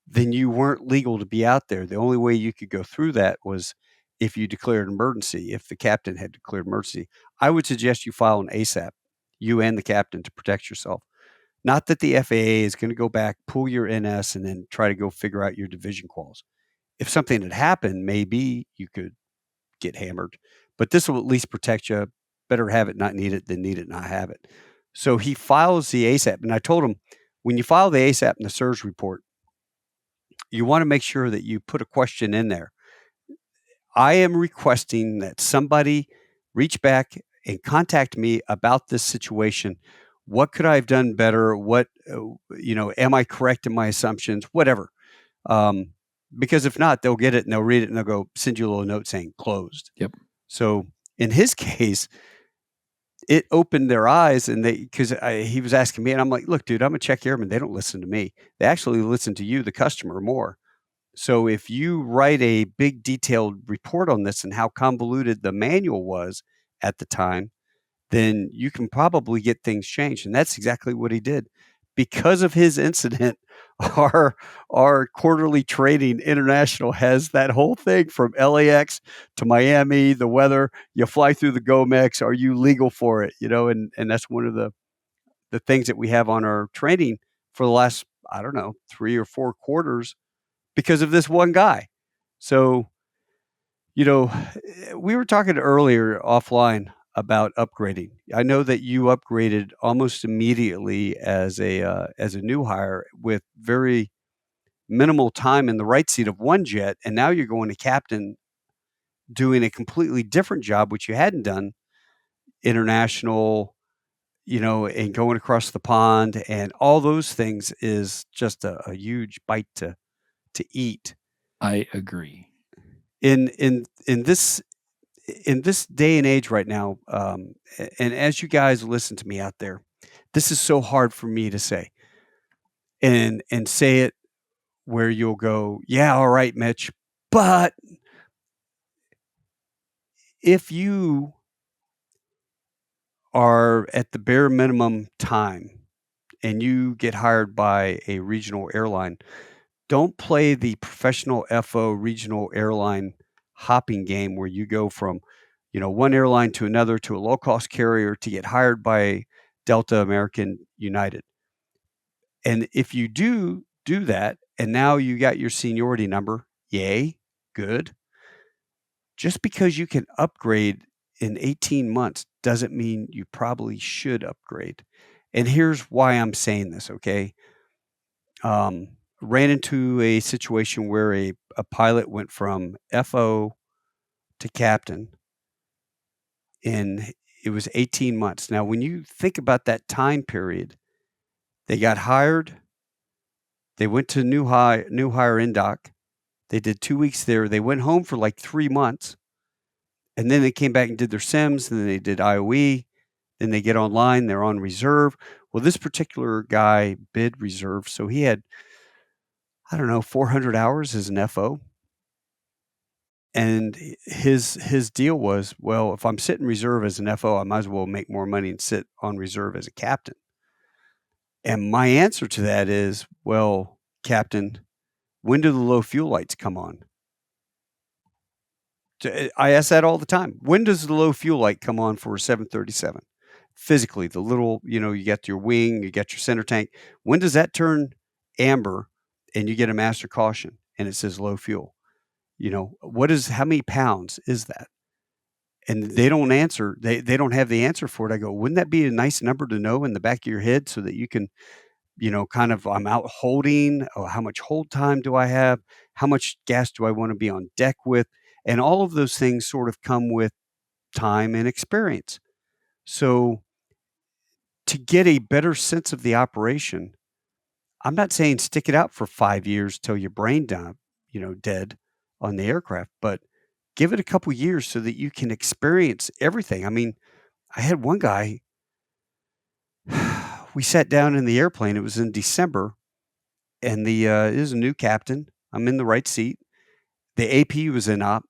then you weren't legal to be out there. The only way you could go through that was if you declared an emergency, if the captain had declared emergency. I would suggest you file an ASAP, you and the captain, to protect yourself. Not that the FAA is going to go back, pull your NS, and then try to go figure out your division quals. If something had happened, maybe you could get hammered. But this will at least protect you. Better have it, not need it, than need it, not have it. So he files the ASAP. And I told him, when you file the ASAP in the surge report, you want to make sure that you put a question in there. I am requesting that somebody reach back and contact me about this situation. What could I have done better? What, am I correct in my assumptions? Whatever. Because if not, they'll get it and they'll read it and they'll go send you a little note saying closed. Yep. So in his case, it opened their eyes, and because he was asking me, and I'm like, look, dude, I'm a check airman. They don't listen to me. They actually listen to you, the customer, more. So if you write a big detailed report on this and how convoluted the manual was at the time, then you can probably get things changed. And that's exactly what he did. Because of his incident, our quarterly trading international has that whole thing from LAX to Miami, the weather, you fly through the GOMEX, are you legal for it? And that's one of the things that we have on our training for the last, 3 or 4 quarters because of this one guy. So, we were talking earlier offline about upgrading. I know that you upgraded almost immediately as a new hire with very minimal time in the right seat of one jet, and now you're going to captain, doing a completely different job, which you hadn't done, international, and going across the pond, and all those things is just a huge bite to eat. I agree. In this day and age right now, and as you guys listen to me out there, this is so hard for me to say, and say it where you'll go, yeah, all right, Mitch, but if you are at the bare minimum time and you get hired by a regional airline, don't play the professional FO regional airline hopping game where you go from, one airline to another to a low cost carrier to get hired by Delta, American, United. And if you do that, and now you got your seniority number, yay, good. Just because you can upgrade in 18 months doesn't mean you probably should upgrade. And here's why I'm saying this, okay? Ran into a situation where a pilot went from FO to captain, and it was 18 months. Now, when you think about that time period, they got hired, they went to new hire indoc, they did 2 weeks there, they went home for like 3 months, and then they came back and did their sims, and then they did IOE, then they get online, they're on reserve. Well, this particular guy bid reserve, so he had, 400 hours as an FO. And his deal was, well, if I'm sitting reserve as an FO, I might as well make more money and sit on reserve as a captain. And my answer to that is, well, Captain, when do the low fuel lights come on? I ask that all the time. When does the low fuel light come on for a 737? Physically, the little, you got your wing, you got your center tank. When does that turn amber and you get a master caution and it says low fuel? How many pounds is that? And they don't answer. They don't have the answer for it. I go, wouldn't that be a nice number to know in the back of your head so that you can, I'm out holding, how much hold time do I have? How much gas do I want to be on deck with? And all of those things sort of come with time and experience. So to get a better sense of the operation, I'm not saying stick it out for 5 years till your brain dead on the aircraft, but give it a couple years so that you can experience everything. I mean, I had one guy, we sat down in the airplane. It was in December, and it was a new captain. I'm in the right seat. The AP was in op,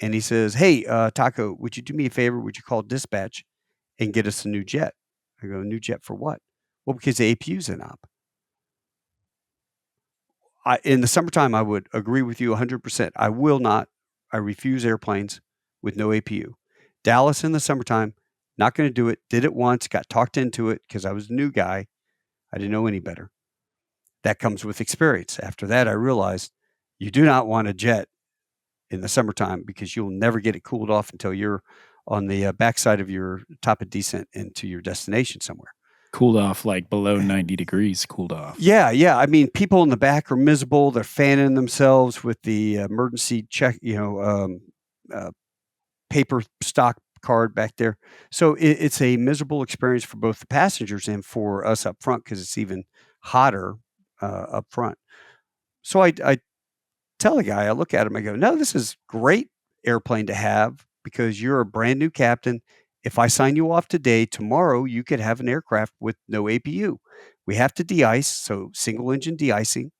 and he says, "Hey, Taco, would you do me a favor? Would you call dispatch and get us a new jet?" I go, "New jet for what?" "Well, because the APU's in op." In the summertime, I would agree with you 100%. I will not. I refuse airplanes with no APU. Dallas in the summertime, not going to do it. Did it once, got talked into it because I was a new guy. I didn't know any better. That comes with experience. After that, I realized you do not want a jet in the summertime because you'll never get it cooled off until you're on the backside of your top of descent into your destination somewhere. Cooled off like below 90 degrees, cooled off. Yeah. I mean, people in the back are miserable. They're fanning themselves with the emergency check, paper stock card back there. So it's a miserable experience for both the passengers and for us up front because it's even hotter up front. So I tell the guy, I look at him, I go, "No, this is great airplane to have because you're a brand new captain. If I sign you off today, tomorrow you could have an aircraft with no APU. We have to de-ice, so single engine de-icing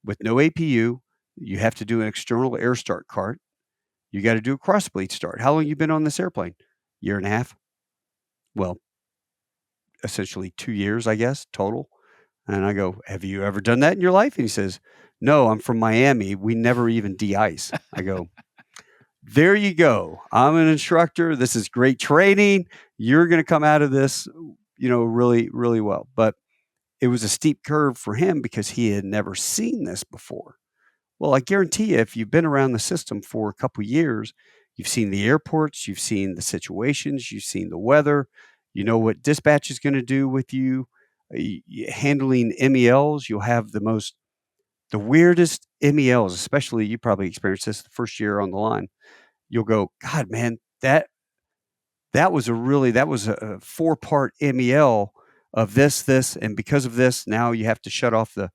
with no APU. You have to do an external air start cart. You got to do a cross bleed start. How long you been on this airplane? Year and a half? Well, essentially 2 years, I guess, total." And I go, "Have you ever done that in your life?" And he says, "No, I'm from Miami. We never even de-ice." I go, "There you go. I'm an instructor. This is great training. You're going to come out of this, really, really well." But it was a steep curve for him because he had never seen this before. Well, I guarantee you, if you've been around the system for a couple years, you've seen the airports, you've seen the situations, you've seen the weather, you know what dispatch is going to do with you. Handling MELs, you'll have the weirdest MELs, especially you probably experienced this the first year on the line. You'll go, "God, man, that was a 4-part MEL of this, and because of this, now you have to shut off the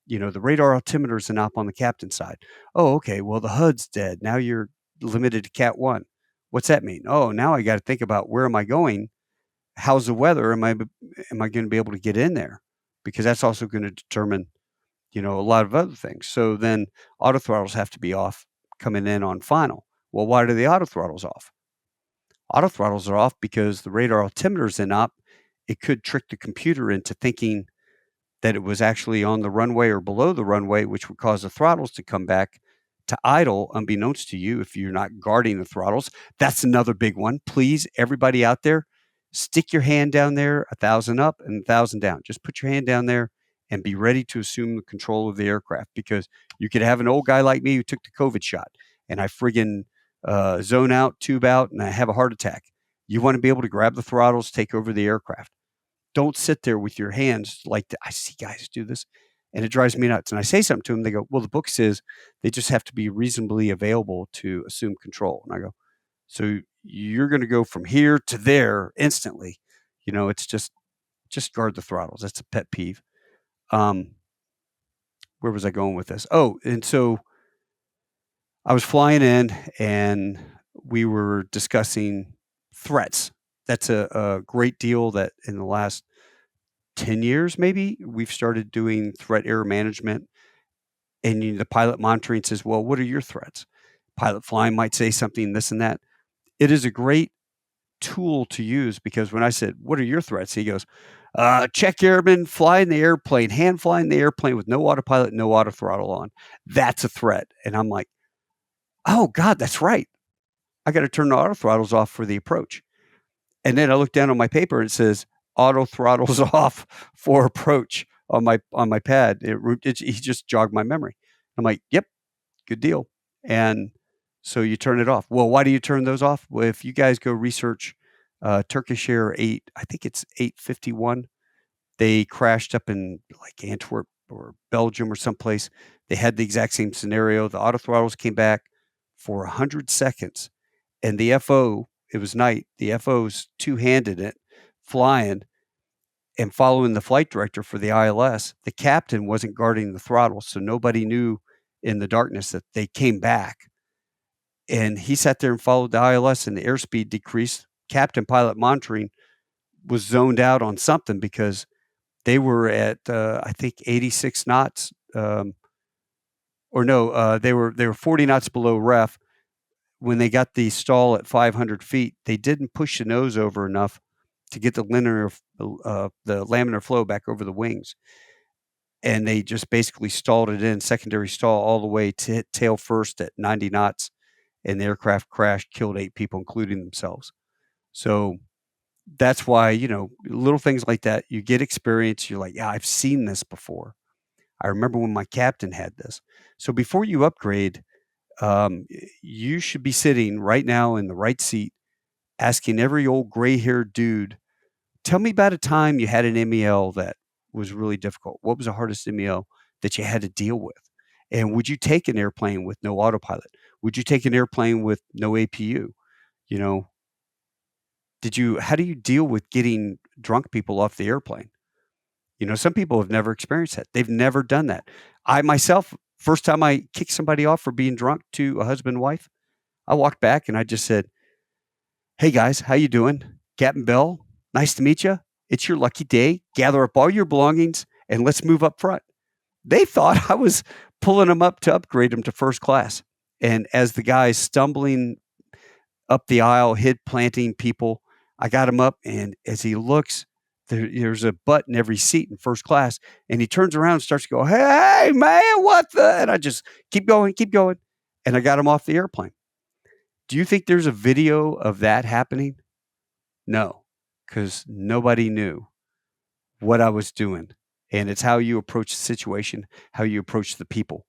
radar altimeters and op on the captain's side. Oh, okay. Well, the HUD's dead. Now you're limited to Cat 1. What's that mean? Oh, now I got to think about where am I going? How's the weather? Am I going to be able to get in there? Because that's also going to determine, a lot of other things. So then auto throttles have to be off coming in on final. Well, why are the auto throttles off? Auto throttles are off because the radar altimeter's in op. It could trick the computer into thinking that it was actually on the runway or below the runway, which would cause the throttles to come back to idle, unbeknownst to you if you're not guarding the throttles. That's another big one. Please, everybody out there, stick your hand down there, 1,000 up and 1,000 down. Just put your hand down there and be ready to assume the control of the aircraft, because you could have an old guy like me who took the COVID shot and I friggin' zone out, tube out, and I have a heart attack. You want to be able to grab the throttles, take over the aircraft. Don't sit there with your hands like I see guys do this, and it drives me nuts. And I say something to them, they go, well, the book says they just have to be reasonably available to assume control. And I go, so you're going to go from here to there instantly. It's just guard the throttles. That's a pet peeve. Where was I going with this? Oh, and so I was flying in and we were discussing threats. That's a great deal that in the last 10 years, maybe, we've started doing threat error management. And the pilot monitoring says, well, what are your threats? Pilot flying might say something, this and that. It is a great tool to use, because when I said, what are your threats? He goes, check airman, flying the airplane, hand flying the airplane with no autopilot, no auto throttle on. That's a threat. And I'm like, oh God, that's right. I got to turn the auto throttles off for the approach. And then I look down on my paper and it says auto throttles off for approach on my pad. He just jogged my memory. I'm like, yep, good deal. And so you turn it off. Well, why do you turn those off? Well, if you guys go research Turkish Air 8, I think it's 851. They crashed up in like Antwerp or Belgium or someplace. They had the exact same scenario. The auto throttles came back for 100 seconds. And the FO, it was night, the FO's two-handed it, flying and following the flight director for the ILS. The captain wasn't guarding the throttle, so nobody knew in the darkness that they came back. And he sat there and followed the ILS, and the airspeed decreased. Captain pilot monitoring was zoned out on something because they were at, I think, 86 knots. They were 40 knots below ref. When they got the stall at 500 feet, they didn't push the nose over enough to get the laminar flow back over the wings. And they just basically stalled it in, secondary stall, all the way to hit tail first at 90 knots. And the aircraft crashed, killed 8 people, including themselves. So that's why, little things like that, you get experience. You're like, yeah, I've seen this before. I remember when my captain had this. So before you upgrade, you should be sitting right now in the right seat, asking every old gray-haired dude, tell me about a time you had an MEL that was really difficult. What was the hardest MEL that you had to deal with? And would you take an airplane with no autopilot? Would you take an airplane with no APU? How do you deal with getting drunk people off the airplane? Some people have never experienced that. They've never done that. I myself, first time I kicked somebody off for being drunk to a husband and wife, I walked back and I just said, hey guys, how you doing? Captain Bell, nice to meet you. It's your lucky day. Gather up all your belongings and let's move up front. They thought I was pulling them up to upgrade them to first class. And as the guy's stumbling up the aisle, planting people, I got him up, and as he looks, there's a butt in every seat in first class, and he turns around and starts to go, hey, man, what the? And I just keep going. And I got him off the airplane. Do you think there's a video of that happening? No, because nobody knew what I was doing. And it's how you approach the situation, how you approach the people.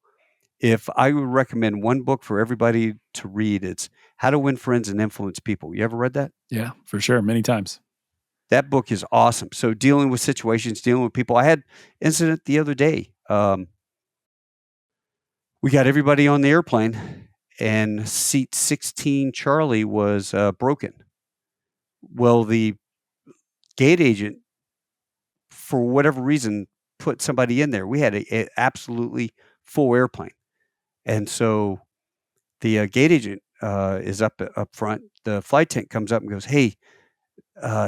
If I would recommend one book for everybody to read, it's How to Win Friends and Influence People. You ever read that? Yeah, for sure. Many times. That book is awesome. So dealing with situations, dealing with people. I had an incident the other day. We got everybody on the airplane, and seat 16 Charlie was broken. Well, the gate agent, for whatever reason, put somebody in there. We had a absolutely full airplane. And so the gate agent is up front. The flight tank comes up and goes, hey,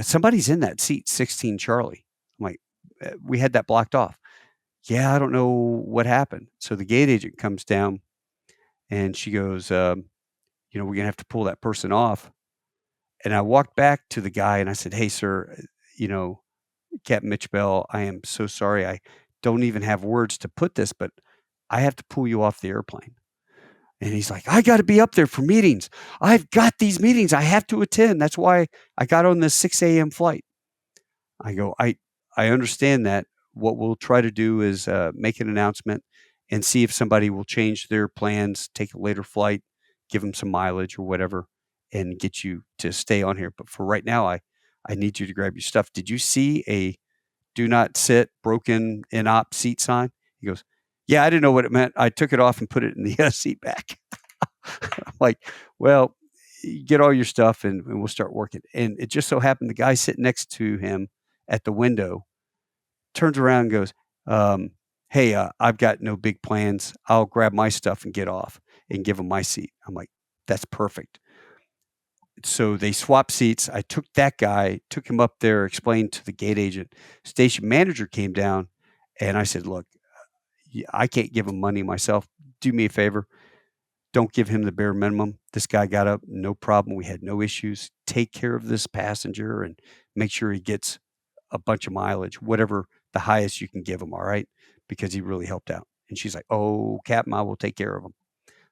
somebody's in that seat 16 Charlie. I'm like, we had that blocked off. Yeah, I don't know what happened. So the gate agent comes down and she goes, we're going to have to pull that person off. And I walked back to the guy and I said, hey, sir, Captain Mitch Bell, I am so sorry. I don't even have words to put this, but I have to pull you off the airplane. And he's like, I got to be up there for meetings. I've got these meetings I have to attend. That's why I got on this 6 a.m. flight. I go, I understand that. What we'll try to do is make an announcement and see if somebody will change their plans, take a later flight, give them some mileage or whatever, and get you to stay on here. But for right now, I need you to grab your stuff. Did you see a do not sit broken in op seat sign? He goes, yeah, I didn't know what it meant. I took it off and put it in the seat back. I'm like, well, get all your stuff and we'll start working. And it just so happened the guy sitting next to him at the window turns around and goes, hey, I've got no big plans. I'll grab my stuff and get off and give him my seat. I'm like, that's perfect. So they swapped seats. I took that guy, took him up there, explained to the gate agent. Station manager came down, and I said, look, I can't give him money myself. Do me a favor. Don't give him the bare minimum. This guy got up, no problem. We had no issues. Take care of this passenger and make sure he gets a bunch of mileage, whatever the highest you can give him, all right? Because he really helped out. And she's like, oh, Captain, I will take care of him.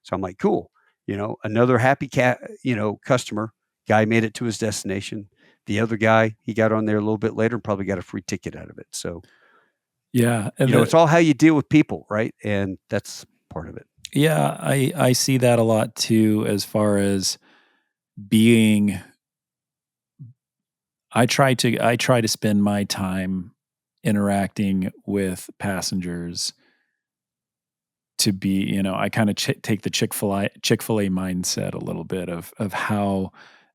So I'm like, cool. Another happy customer. Guy made it to his destination. The other guy, he got on there a little bit later and probably got a free ticket out of it. So, yeah, and it's all how you deal with people, right? And that's part of it. Yeah, I see that a lot too, as far as being. I try to spend my time interacting with passengers to be, I kind of take the Chick-fil-A mindset a little bit of how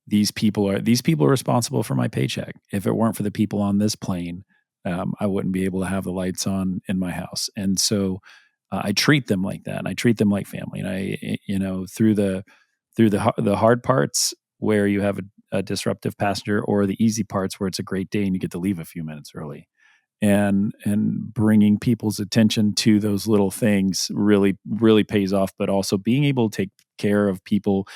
these people are responsible for my paycheck. If it weren't for the people on this plane, I wouldn't be able to have the lights on in my house. And so I treat them like that. And I treat them like family. And I, through the hard parts where you have a disruptive passenger, or the easy parts where it's a great day and you get to leave a few minutes early. And bringing people's attention to those little things really, really pays off. But also being able to take care of people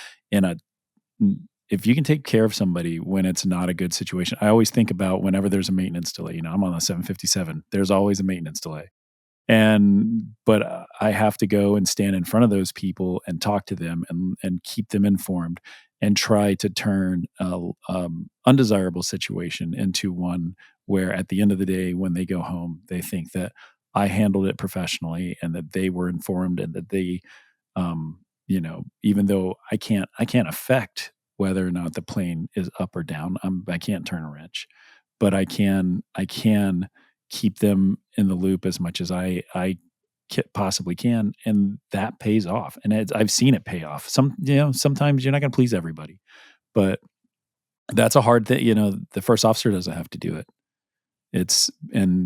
if you can take care of somebody when it's not a good situation. I always think about whenever there's a maintenance delay. I'm on a 757. There's always a maintenance delay. But I have to go and stand in front of those people and talk to them and keep them informed and try to turn an undesirable situation into one where at the end of the day, when they go home, they think that I handled it professionally and that they were informed and that they, even though I can't affect whether or not the plane is up or down, I can't turn a wrench, but I can keep them in the loop as much as I possibly can, and that pays off. And I've seen it pay off. Sometimes you're not going to please everybody, but that's a hard thing. The first officer doesn't have to do it.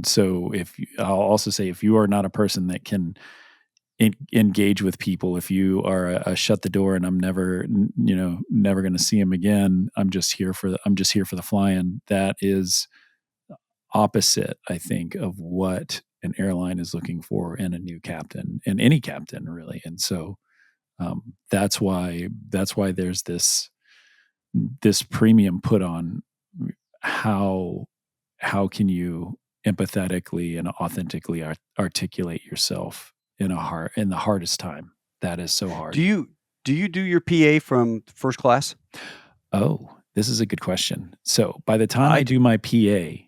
So I'll also say, if you are not a person that can engage with people, if you are a shut the door and I'm never going to see him again, I'm just here for the flying, that is opposite, I think, of what an airline is looking for in a new captain, and any captain really. And so that's why there's this premium put on how can you empathetically and authentically articulate yourself in the hardest time. That is so hard. Do you do your PA from first class? Oh, this is a good question. So by the time I do my PA,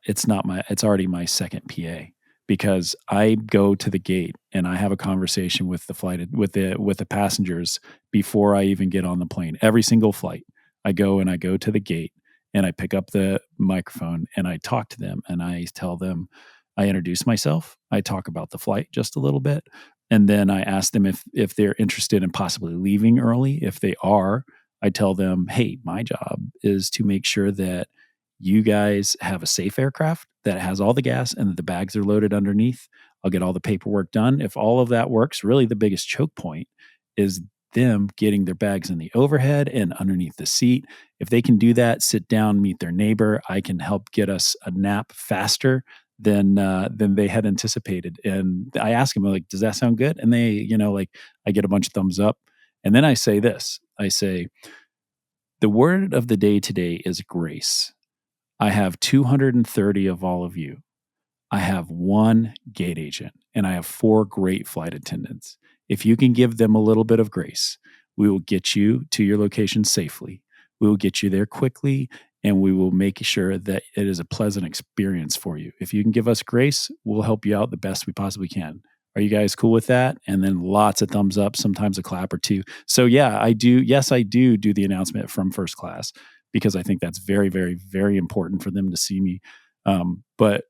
it's already my second PA, because I go to the gate and I have a conversation with the passengers before I even get on the plane. Every single flight, I go to the gate and I pick up the microphone and I talk to them and I tell them, I introduce myself. I talk about the flight just a little bit. And then I ask them if they're interested in possibly leaving early. If they are, I tell them, hey, my job is to make sure that you guys have a safe aircraft that has all the gas and that the bags are loaded underneath. I'll get all the paperwork done. If all of that works, really the biggest choke point is them getting their bags in the overhead and underneath the seat. If they can do that, sit down, meet their neighbor, I can help get us a nap faster than they had anticipated. And I ask them, like, does that sound good? And they, I get a bunch of thumbs up. And then I say this, I say, the word of the day today is grace. I have 230 of all of you. I have one gate agent and I have 4 great flight attendants. If you can give them a little bit of grace, we will get you to your location safely. We will get you there quickly, and we will make sure that it is a pleasant experience for you. If you can give us grace, we'll help you out the best we possibly can. Are you guys cool with that? And then lots of thumbs up, sometimes a clap or 2. So yeah, I do. Yes, I do the announcement from first class because I think that's very, very, very important for them to see me. But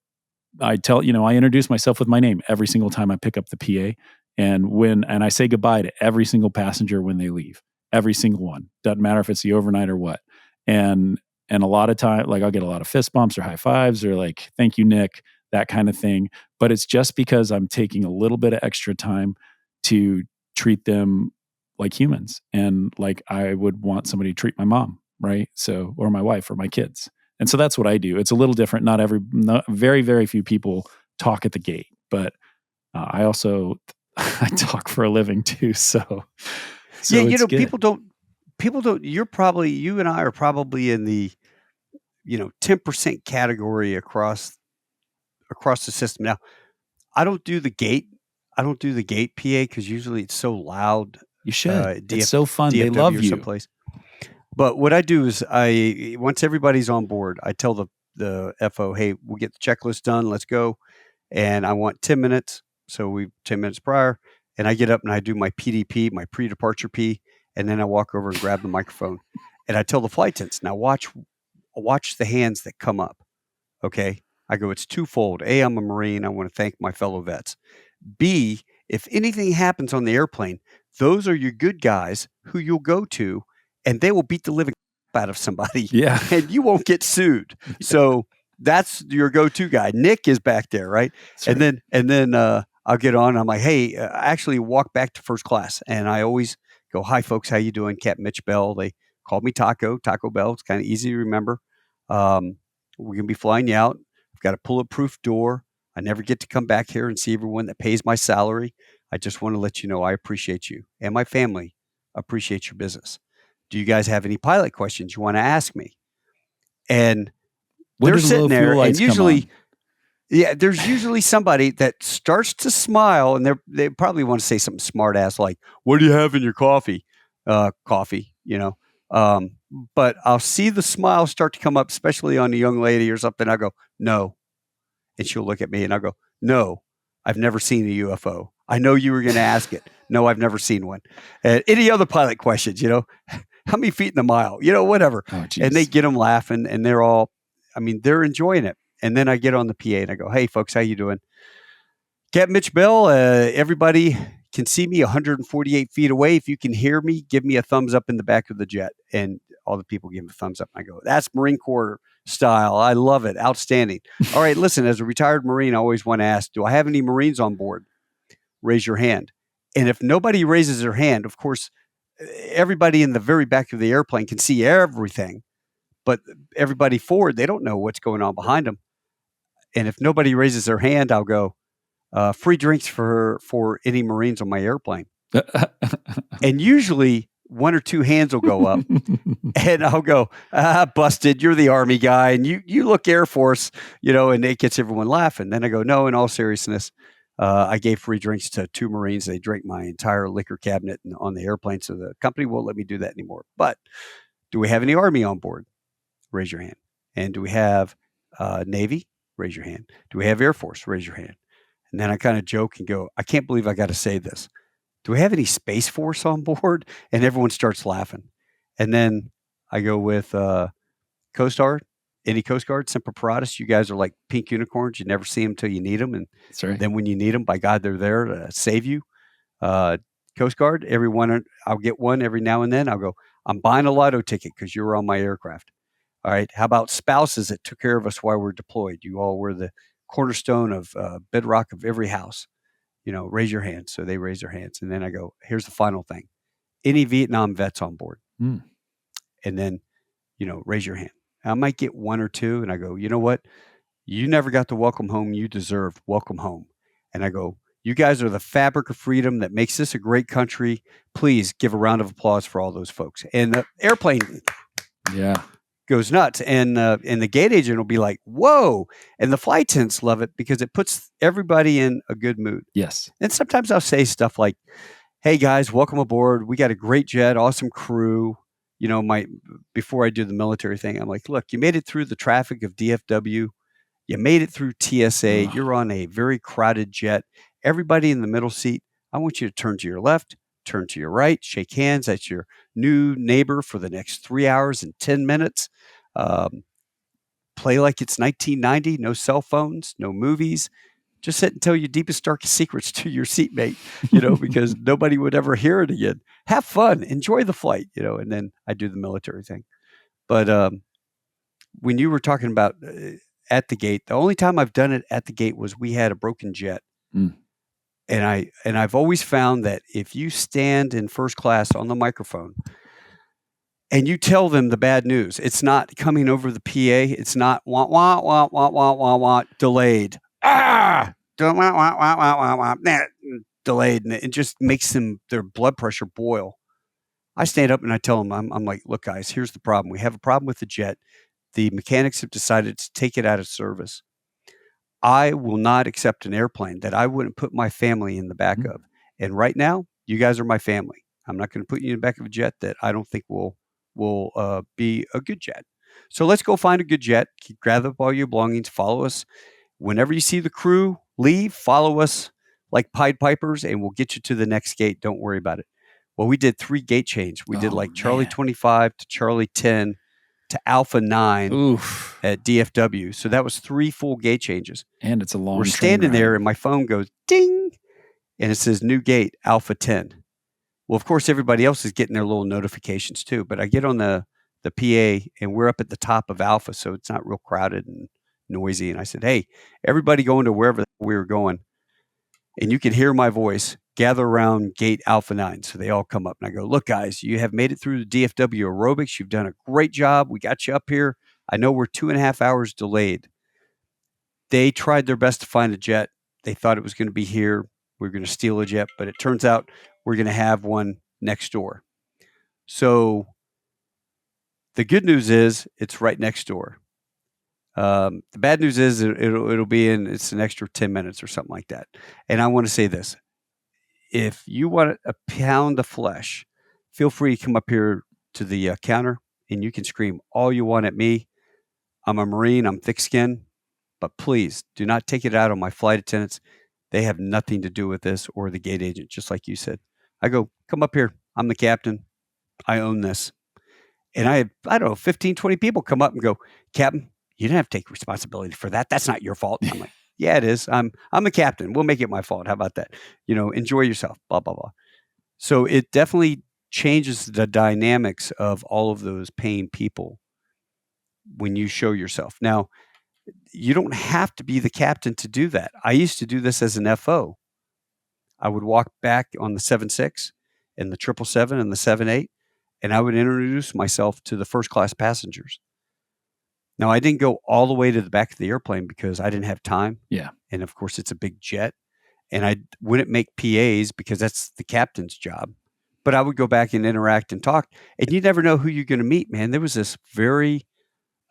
I I introduce myself with my name every single time I pick up the PA. And I say goodbye to every single passenger when they leave, every single one. Doesn't matter if it's the overnight or what. And a lot of time, like I'll get a lot of fist bumps or high fives or like, thank you, Nick, that kind of thing. But it's just because I'm taking a little bit of extra time to treat them like humans. And like I would want somebody to treat my mom, right? So, or my wife or my kids. And so that's what I do. It's a little different. Very, very few people talk at the gate, but I also, I talk for a living too. So yeah, it's good. people don't, you and I are probably in the, 10% category across the system. Now, I don't do the gate PA because usually it's so loud. You should. It's so fun. They love you. Someplace. But what I do is once everybody's on board, I tell the FO, hey, we'll get the checklist done. Let's go. And I want 10 minutes. So 10 minutes prior. And I get up and I do my PDP, my pre-departure P. And then I walk over and grab the microphone. And I tell the flight attendants, now watch the hands that come up. Okay. I go, it's twofold. A, I'm a Marine. I want to thank my fellow vets. B, if anything happens on the airplane, those are your good guys who you'll go to, and they will beat the living out of somebody. Yeah. And you won't get sued. So that's your go-to guy. Nick is back there, right? And then I'll get on. I'm like, hey, I actually walk back to first class, and I always go, hi, folks, how you doing? Captain Mitch Bell. They called me Taco Bell. It's kind of easy to remember. We're going to be flying you out. I've got a bulletproof door. I never get to come back here and see everyone that pays my salary. I just want to let you know I appreciate you, and my family appreciate your business. Do you guys have any pilot questions you want to ask me? And they're sitting there, and usually, there's usually somebody that starts to smile, and they probably want to say something smart ass like, "What do you have in your coffee?" Coffee, But I'll see the smile start to come up, especially on a young lady or something. I go, "No," and she'll look at me, and I go, "No, I've never seen a UFO. I know you were going to ask it. No, I've never seen one." Any other pilot questions? How many feet in the mile? Whatever. Oh, and they get them laughing, and they're enjoying it. And then I get on the PA and I go, "Hey, folks, how you doing? Captain Mitch Bell, everybody can see me 148 feet away. If you can hear me, give me a thumbs up in the back of the jet." And all the people give me a thumbs up. I go, "That's Marine Corps style. I love it. Outstanding." All right, listen, as a retired Marine, I always want to ask, do I have any Marines on board? Raise your hand. And if nobody raises their hand, of course, everybody in the very back of the airplane can see everything. But everybody forward, they don't know what's going on behind them. And if nobody raises their hand, I'll go, free drinks for any Marines on my airplane. And usually 1 or 2 hands will go up, and I'll go, busted, you're the Army guy, and you look Air Force, and it gets everyone laughing. Then I go, no, in all seriousness, I gave free drinks to 2 Marines. They drank my entire liquor cabinet on the airplane, so the company won't let me do that anymore. But do we have any Army on board? Raise your hand. And do we have Navy? Raise your hand. Do we have Air Force? Raise your hand. And then I kind of joke and go, I can't believe I got to say this. Do we have any Space Force on board? And everyone starts laughing. And then I go with Coast Guard. Any Coast Guard, Semper Paratus. You guys are like pink unicorns. You never see them until you need them. And then when you need them, by God, they're there to save you. Coast Guard, everyone, I'll get one every now and then. I'll go, I'm buying a lotto ticket because you were on my aircraft. All right. How about spouses that took care of us while we're deployed? You all were the cornerstone of bedrock of every house. Raise your hands. So they raise their hands. And then I go, here's the final thing. Any Vietnam vets on board? And then, raise your hand. I might get 1 or 2. And I go, you know what? You never got the welcome home you deserve. Welcome home. And I go, you guys are the fabric of freedom that makes this a great country. Please give a round of applause for all those folks. And the airplane goes nuts. And the gate agent will be like, whoa. And the flight attendants love it because it puts everybody in a good mood. Yes. And sometimes I'll say stuff like, hey guys, welcome aboard. We got a great jet, awesome crew. Before I do the military thing, I'm like, look, you made it through the traffic of DFW. You made it through TSA. Ugh. You're on a very crowded jet. Everybody in the middle seat, I want you to turn to your left, turn to your right, shake hands. That's your new neighbor for the next 3 hours and 10 minutes. Play like it's 1990, no cell phones, no movies. Just sit and tell your deepest, darkest secrets to your seatmate, because nobody would ever hear it again. Have fun, enjoy the flight, and then I do the military thing. But when you were talking about at the gate, the only time I've done it at the gate was we had a broken jet. Mm. And I've always found that if you stand in first class on the microphone and you tell them the bad news, it's not coming over the PA, it's not wah wah wah wah wah wah wah delayed. Delayed, and it just makes their blood pressure boil. I stand up and I tell them, I'm like, look, guys, here's the problem. We have a problem with the jet. The mechanics have decided to take it out of service. I will not accept an airplane that I wouldn't put my family in the back of. And right now, you guys are my family. I'm not going to put you in the back of a jet that I don't think will be a good jet. So let's go find a good jet. Grab up all your belongings. Follow us. Whenever you see the crew leave, follow us like Pied Pipers, and we'll get you to the next gate. Don't worry about it. Well, we did 3 gate change. We did like Charlie 25 to Charlie 10 to Alpha 9 at DFW. So that was 3 full gate changes. And it's a long We're standing there, and my phone goes ding, and it says new gate, Alpha 10. Well, of course, everybody else is getting their little notifications too. But I get on the PA, and we're up at the top of Alpha, so it's not real crowded and noisy. And I said, hey, everybody going to wherever we were going. And you can hear my voice, gather around gate Alpha 9. So they all come up, and I go, look, guys, you have made it through the DFW aerobics. You've done a great job. We got you up here. I know we're 2.5 hours delayed. They tried their best to find a jet. They thought it was going to be here. We were going to steal a jet, but it turns out we're going to have one next door. So the good news is it's right next door. The bad news is it'll be it's an extra 10 minutes or something like that. And I want to say this. If you want a pound of flesh, feel free to come up here to the counter, and you can scream all you want at me. I'm a Marine. I'm thick-skinned. But please do not take it out on my flight attendants. They have nothing to do with this, or the gate agent, just like you said. I go, come up here. I'm the captain. I own this. And I don't know, 15, 20 people come up and go, Captain, you didn't have to take responsibility for that. That's not your fault. I'm like, yeah, it is. I'm the captain. We'll make it my fault. How about that? Enjoy yourself, blah, blah, blah. So it definitely changes the dynamics of all of those paying people when you show yourself. Now, you don't have to be the captain to do that. I used to do this as an FO. I would walk back on the 7.6 and the 777 and the 7.8, and I would introduce myself to the first class passengers. Now, I didn't go all the way to the back of the airplane because I didn't have time. Yeah. And of course, it's a big jet. And I wouldn't make PAs because that's the captain's job. But I would go back and interact and talk. And you never know who you're going to meet, man. There was this very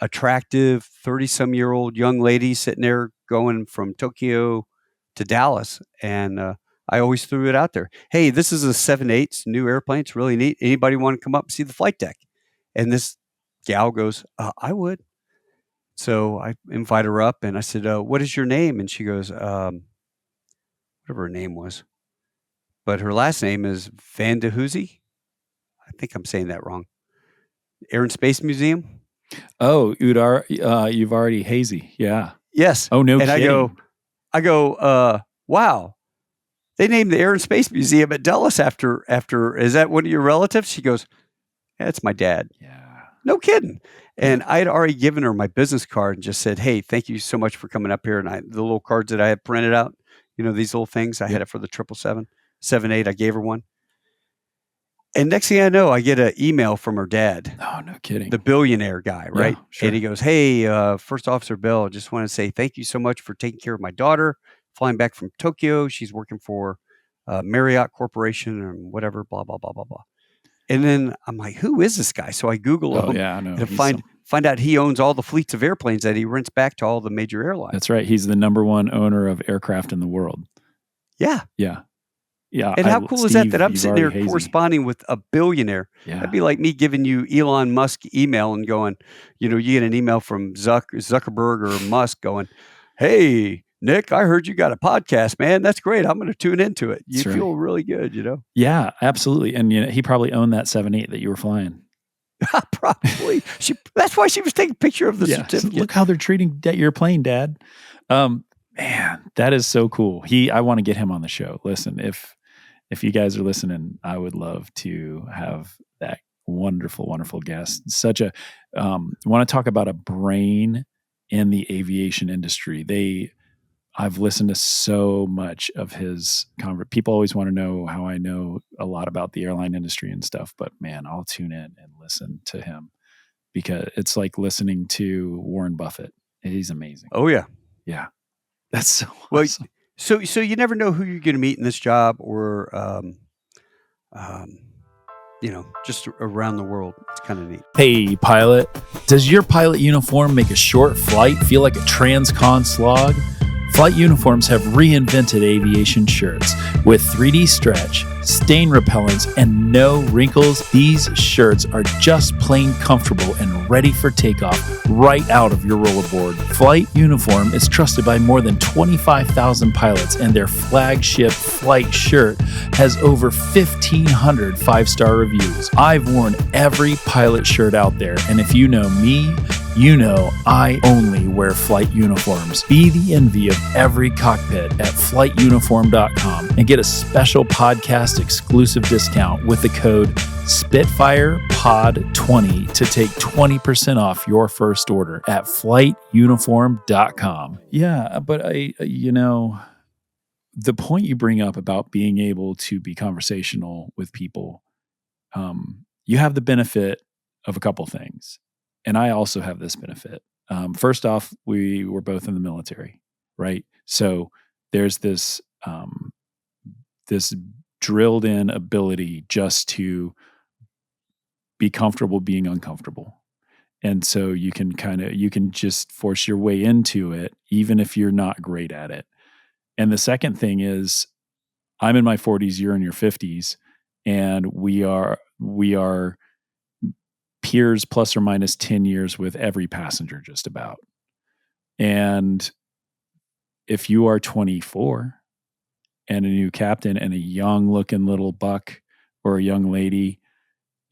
attractive 30-some-year-old young lady sitting there going from Tokyo to Dallas. And I always threw it out there. Hey, this is a 7.8. It's a new airplane. It's really neat. Anybody want to come up and see the flight deck? And this gal goes, I would. So I invite her up, and I said, what is your name? And she goes, whatever her name was. But her last name is Van de Hoozy. I think I'm saying that wrong. Air and Space Museum. Oh, you've already hazy. Yeah. Yes. Oh, no and kidding. I go, wow. They named the Air and Space Museum at Dulles after, is that one of your relatives? She goes, yeah, it's my dad. Yeah. No kidding. And I had already given her my business card and just said, hey, thank you so much for coming up here. And the little cards that I had printed out, these little things, I had it for the 777, 7.8. I gave her one. And next thing I know, I get an email from her dad. Oh, no kidding. The billionaire guy, right? Yeah, sure. And he goes, hey, First Officer Bell, just want to say thank you so much for taking care of my daughter, flying back from Tokyo. She's working for Marriott Corporation and whatever, blah, blah, blah, blah, blah. And then I'm like, who is this guy? So I Google him I know. and find out he owns all the fleets of airplanes that he rents back to all the major airlines. That's right. He's the number one owner of aircraft in the world. Yeah. Yeah. Yeah. And how cool is that I'm sitting there corresponding with a billionaire? Yeah. That'd be like me giving you Elon Musk email and going, you get an email from Zuckerberg or Musk going, hey, Nick, I heard you got a podcast, man. That's great. I'm going to tune into it. You feel really good, Yeah, absolutely. And he probably owned that 787 that you were flying. Probably. That's why she was taking a picture of the certificate. Look how they're treating your plane, Dad. Man, that is so cool. I want to get him on the show. Listen, if you guys are listening, I would love to have that wonderful, wonderful guest. Such a want to talk about a brain in the aviation industry. I've listened to so much of his people always want to know how I know a lot about the airline industry and stuff, but man, I'll tune in and listen to him because it's like listening to Warren Buffett. He's amazing. Oh yeah. Yeah. That's so awesome. So you never know who you're going to meet in this job or, just around the world. It's kind of neat. Hey, pilot. Does your pilot uniform make a short flight feel like a transcon slog? Flight Uniforms have reinvented aviation shirts with 3D stretch, stain repellents, and no wrinkles. These shirts are just plain comfortable and ready for takeoff right out of your rollerboard. Flight Uniform is trusted by more than 25,000 pilots, and their flagship flight shirt has over 1,500 five-star reviews. I've worn every pilot shirt out there, and if you know me, you know I only wear flight uniforms. Be the envy of every cockpit at flightuniform.com and get a special podcast exclusive discount with the code SpitfirePod20 to take 20% off your first order at flightuniform.com. Yeah, but the point you bring up about being able to be conversational with people, you have the benefit of a couple things. And I also have this benefit. First off, we were both in the military, right? So there's this drilled in ability just to be comfortable being uncomfortable. And so you can just force your way into it, even if you're not great at it. And the second thing is, I'm in my 40s, you're in your 50s, and we are peers plus or minus 10 years with every passenger just about. And if you are 24 and a new captain and a young looking little buck or a young lady,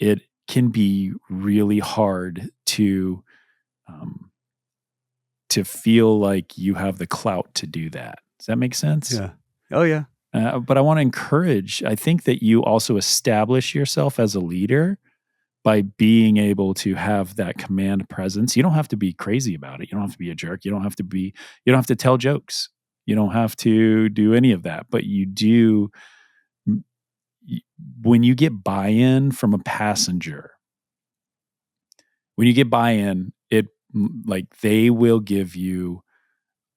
it can be really hard to feel like you have the clout to do that. Does that make sense? Yeah. Oh yeah. But I want to encourage, I think that you also establish yourself as a leader by being able to have that command presence. You don't have to be crazy about it. You don't have to be a jerk. You don't have to tell jokes. You don't have to do any of that, but you do. When you get buy-in from a passenger, they will give you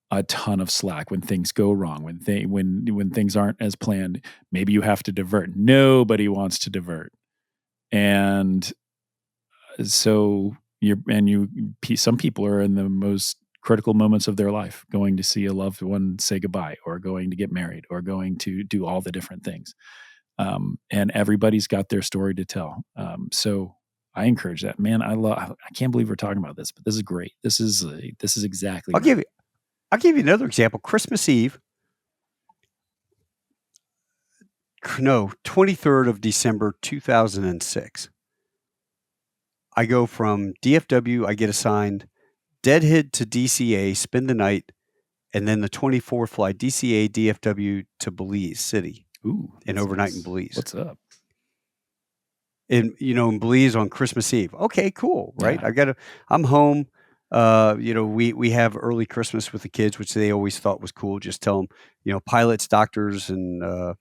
a ton of slack when things go wrong, when things aren't as planned. Maybe you have to divert. Nobody wants to divert. And so some people are in the most critical moments of their life, going to see a loved one say goodbye, or going to get married, or going to do all the different things. And everybody's got their story to tell. So I encourage that, man. I can't believe we're talking about this, but this is great. This is exactly. I'll give you another example. Christmas Eve. No, 23rd of December, 2006. I go from DFW, I get assigned Deadhead to DCA, spend the night, and then the 24th fly DCA, DFW to Belize City. Ooh, and overnight in Belize. What's up? In Belize on Christmas Eve. Okay, cool, right? Yeah. I'm home. We have early Christmas with the kids, which they always thought was cool. Just tell them, pilots, doctors, and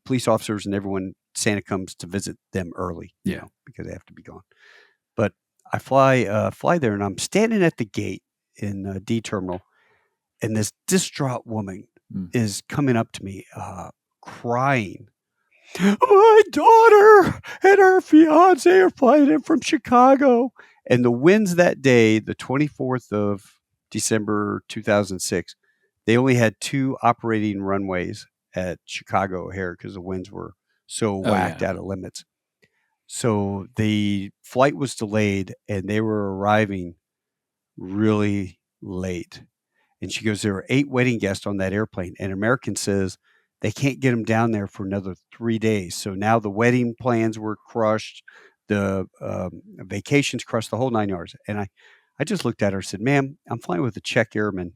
police officers and everyone, Santa comes to visit them early, because they have to be gone. But I fly there, and I'm standing at the gate in D terminal, and this distraught woman is coming up to me, crying, my daughter and her fiance are flying in from Chicago. And the winds that day, the 24th of December 2006, they only had 2 operating runways at Chicago O'Hare because the winds were so whacked out of limits. So the flight was delayed and they were arriving really late. And she goes, there were 8 wedding guests on that airplane. And American says they can't get them down there for another 3 days. So now the wedding plans were crushed, the vacations crushed, the whole 9 yards. And I just looked at her and said, ma'am, I'm flying with a Czech airman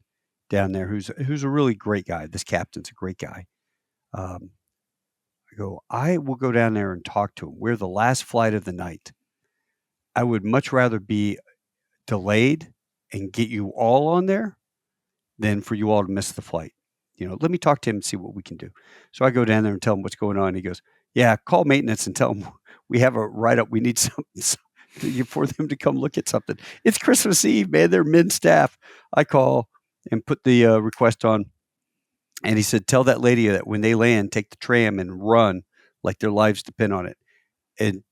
down there who's a really great guy. This captain's a great guy. I go, I will go down there and talk to him. We're the last flight of the night. I would much rather be delayed and get you all on there than for you all to miss the flight. Let me talk to him and see what we can do. So I go down there and tell him what's going on. He goes, yeah, call maintenance and tell them we have a write-up. We need something for them to come look at something. It's Christmas Eve, man. They're mid-staff. I call and put the request on. And he said, tell that lady that when they land, take the tram and run like their lives depend on it. And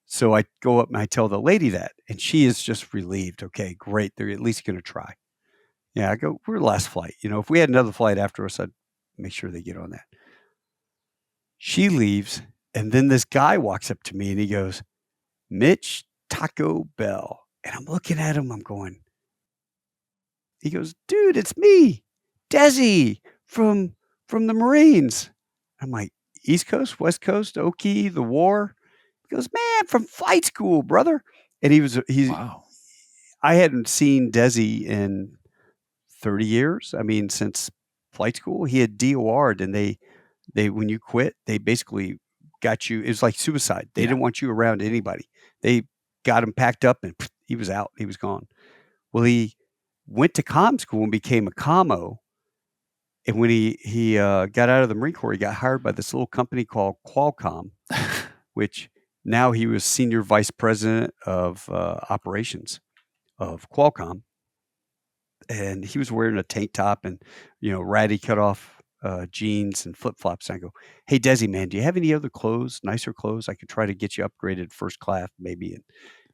so I go up and I tell the lady that, and she is just relieved. Okay, great. They're at least going to try. Yeah, I go, we're the last flight. If we had another flight after us, I'd make sure they get on that. She leaves, and then this guy walks up to me and he goes, Mitch Taco Bell. And I'm looking at him, I'm going, he goes, dude, it's me, Desi from the Marines. I'm like, East Coast, West Coast, Okie, the war. He goes, man, from flight school, brother. And he's Wow. I hadn't seen Desi in 30 years. I mean, since flight school, he had DOR'd, and they when you quit, they basically got you. It was like suicide. They didn't want you around anybody. They got him packed up, and he was out. He was gone. Well, he went to comm school and became a commo. And when he got out of the Marine Corps, he got hired by this little company called Qualcomm, which now he was senior vice president of operations of Qualcomm. And he was wearing a tank top and, ratty cut off jeans and flip flops. And I go, hey, Desi, man, do you have any other clothes, nicer clothes? I could try to get you upgraded first class, maybe. And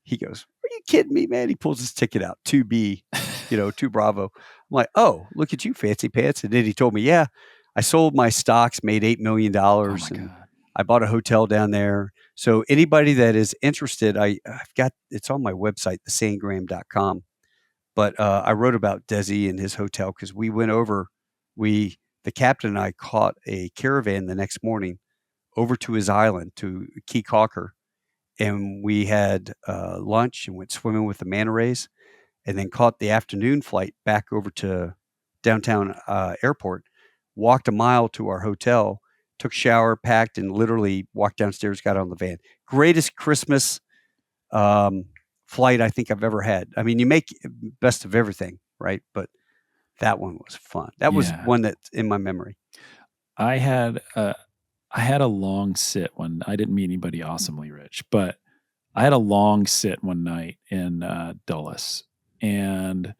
he goes, are you kidding me, man? He pulls his ticket out, 2B, 2 Bravo. I'm like, oh, look at you, fancy pants. And then he told me, yeah, I sold my stocks, made $8 million. Oh and God. I bought a hotel down there. So anybody that is interested, I've got, it's on my website, thesangram.com. But I wrote about Desi and his hotel because we went over, the captain and I caught a caravan the next morning over to his island, to Key Calker. And we had lunch and went swimming with the manta rays, and then caught the afternoon flight back over to downtown airport, walked a mile to our hotel, took a shower, packed, and literally walked downstairs, got on the van. Greatest Christmas flight I think I've ever had. I mean, you make best of everything, right? But that one was fun. That was one that's in my memory. I had a long sit when I didn't meet anybody awesomely rich, but I had a long sit one night in Dulles, and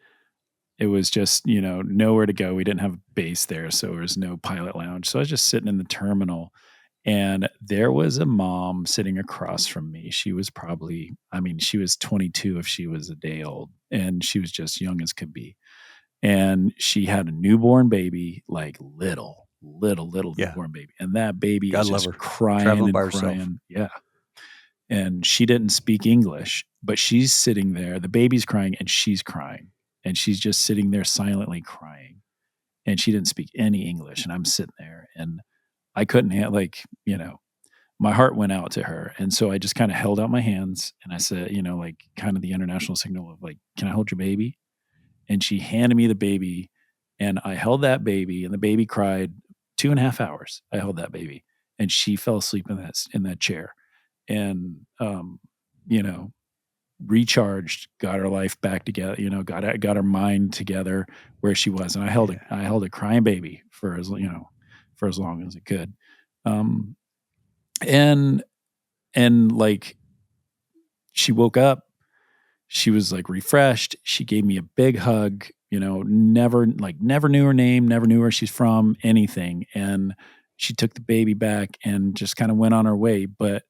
it was just, nowhere to go. We didn't have a base there, so there was no pilot lounge. So I was just sitting in the terminal, and there was a mom sitting across from me. She was probably, she was 22 if she was a day old, and she was just young as could be. And she had a newborn baby, like little newborn baby. And that baby is just crying and crying. Yeah. And she didn't speak English, but she's sitting there. The baby's crying and she's crying. And she's just sitting there silently crying. And she didn't speak any English. And I'm sitting there, and I couldn't my heart went out to her. And so I just kind of held out my hands and I said, kind of the international signal of like, can I hold your baby? And she handed me the baby, and I held that baby, and the baby cried 2.5 hours. I held that baby, and she fell asleep in that chair, and, recharged, got her life back together, got her mind together where she was. And I held a crying baby for as long as it could. And like, she woke up, she was like refreshed. She gave me a big hug, never knew her name, never knew where she's from, anything. And she took the baby back and just kind of went on her way. But,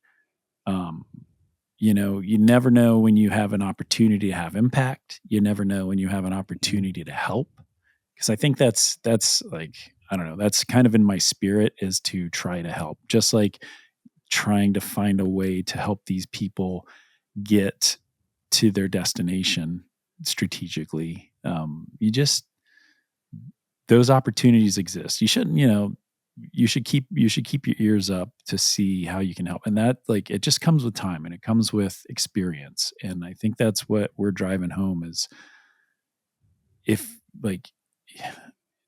you never know when you have an opportunity to have impact. You never know when you have an opportunity to help. Because I think that's like, I don't know, that's kind of in my spirit, is to try to help, just like trying to find a way to help these people get to their destination strategically. Those opportunities exist. You shouldn't, you should keep your ears up to see how you can help. And that, like, it just comes with time and it comes with experience. And I think that's what we're driving home is, if, like,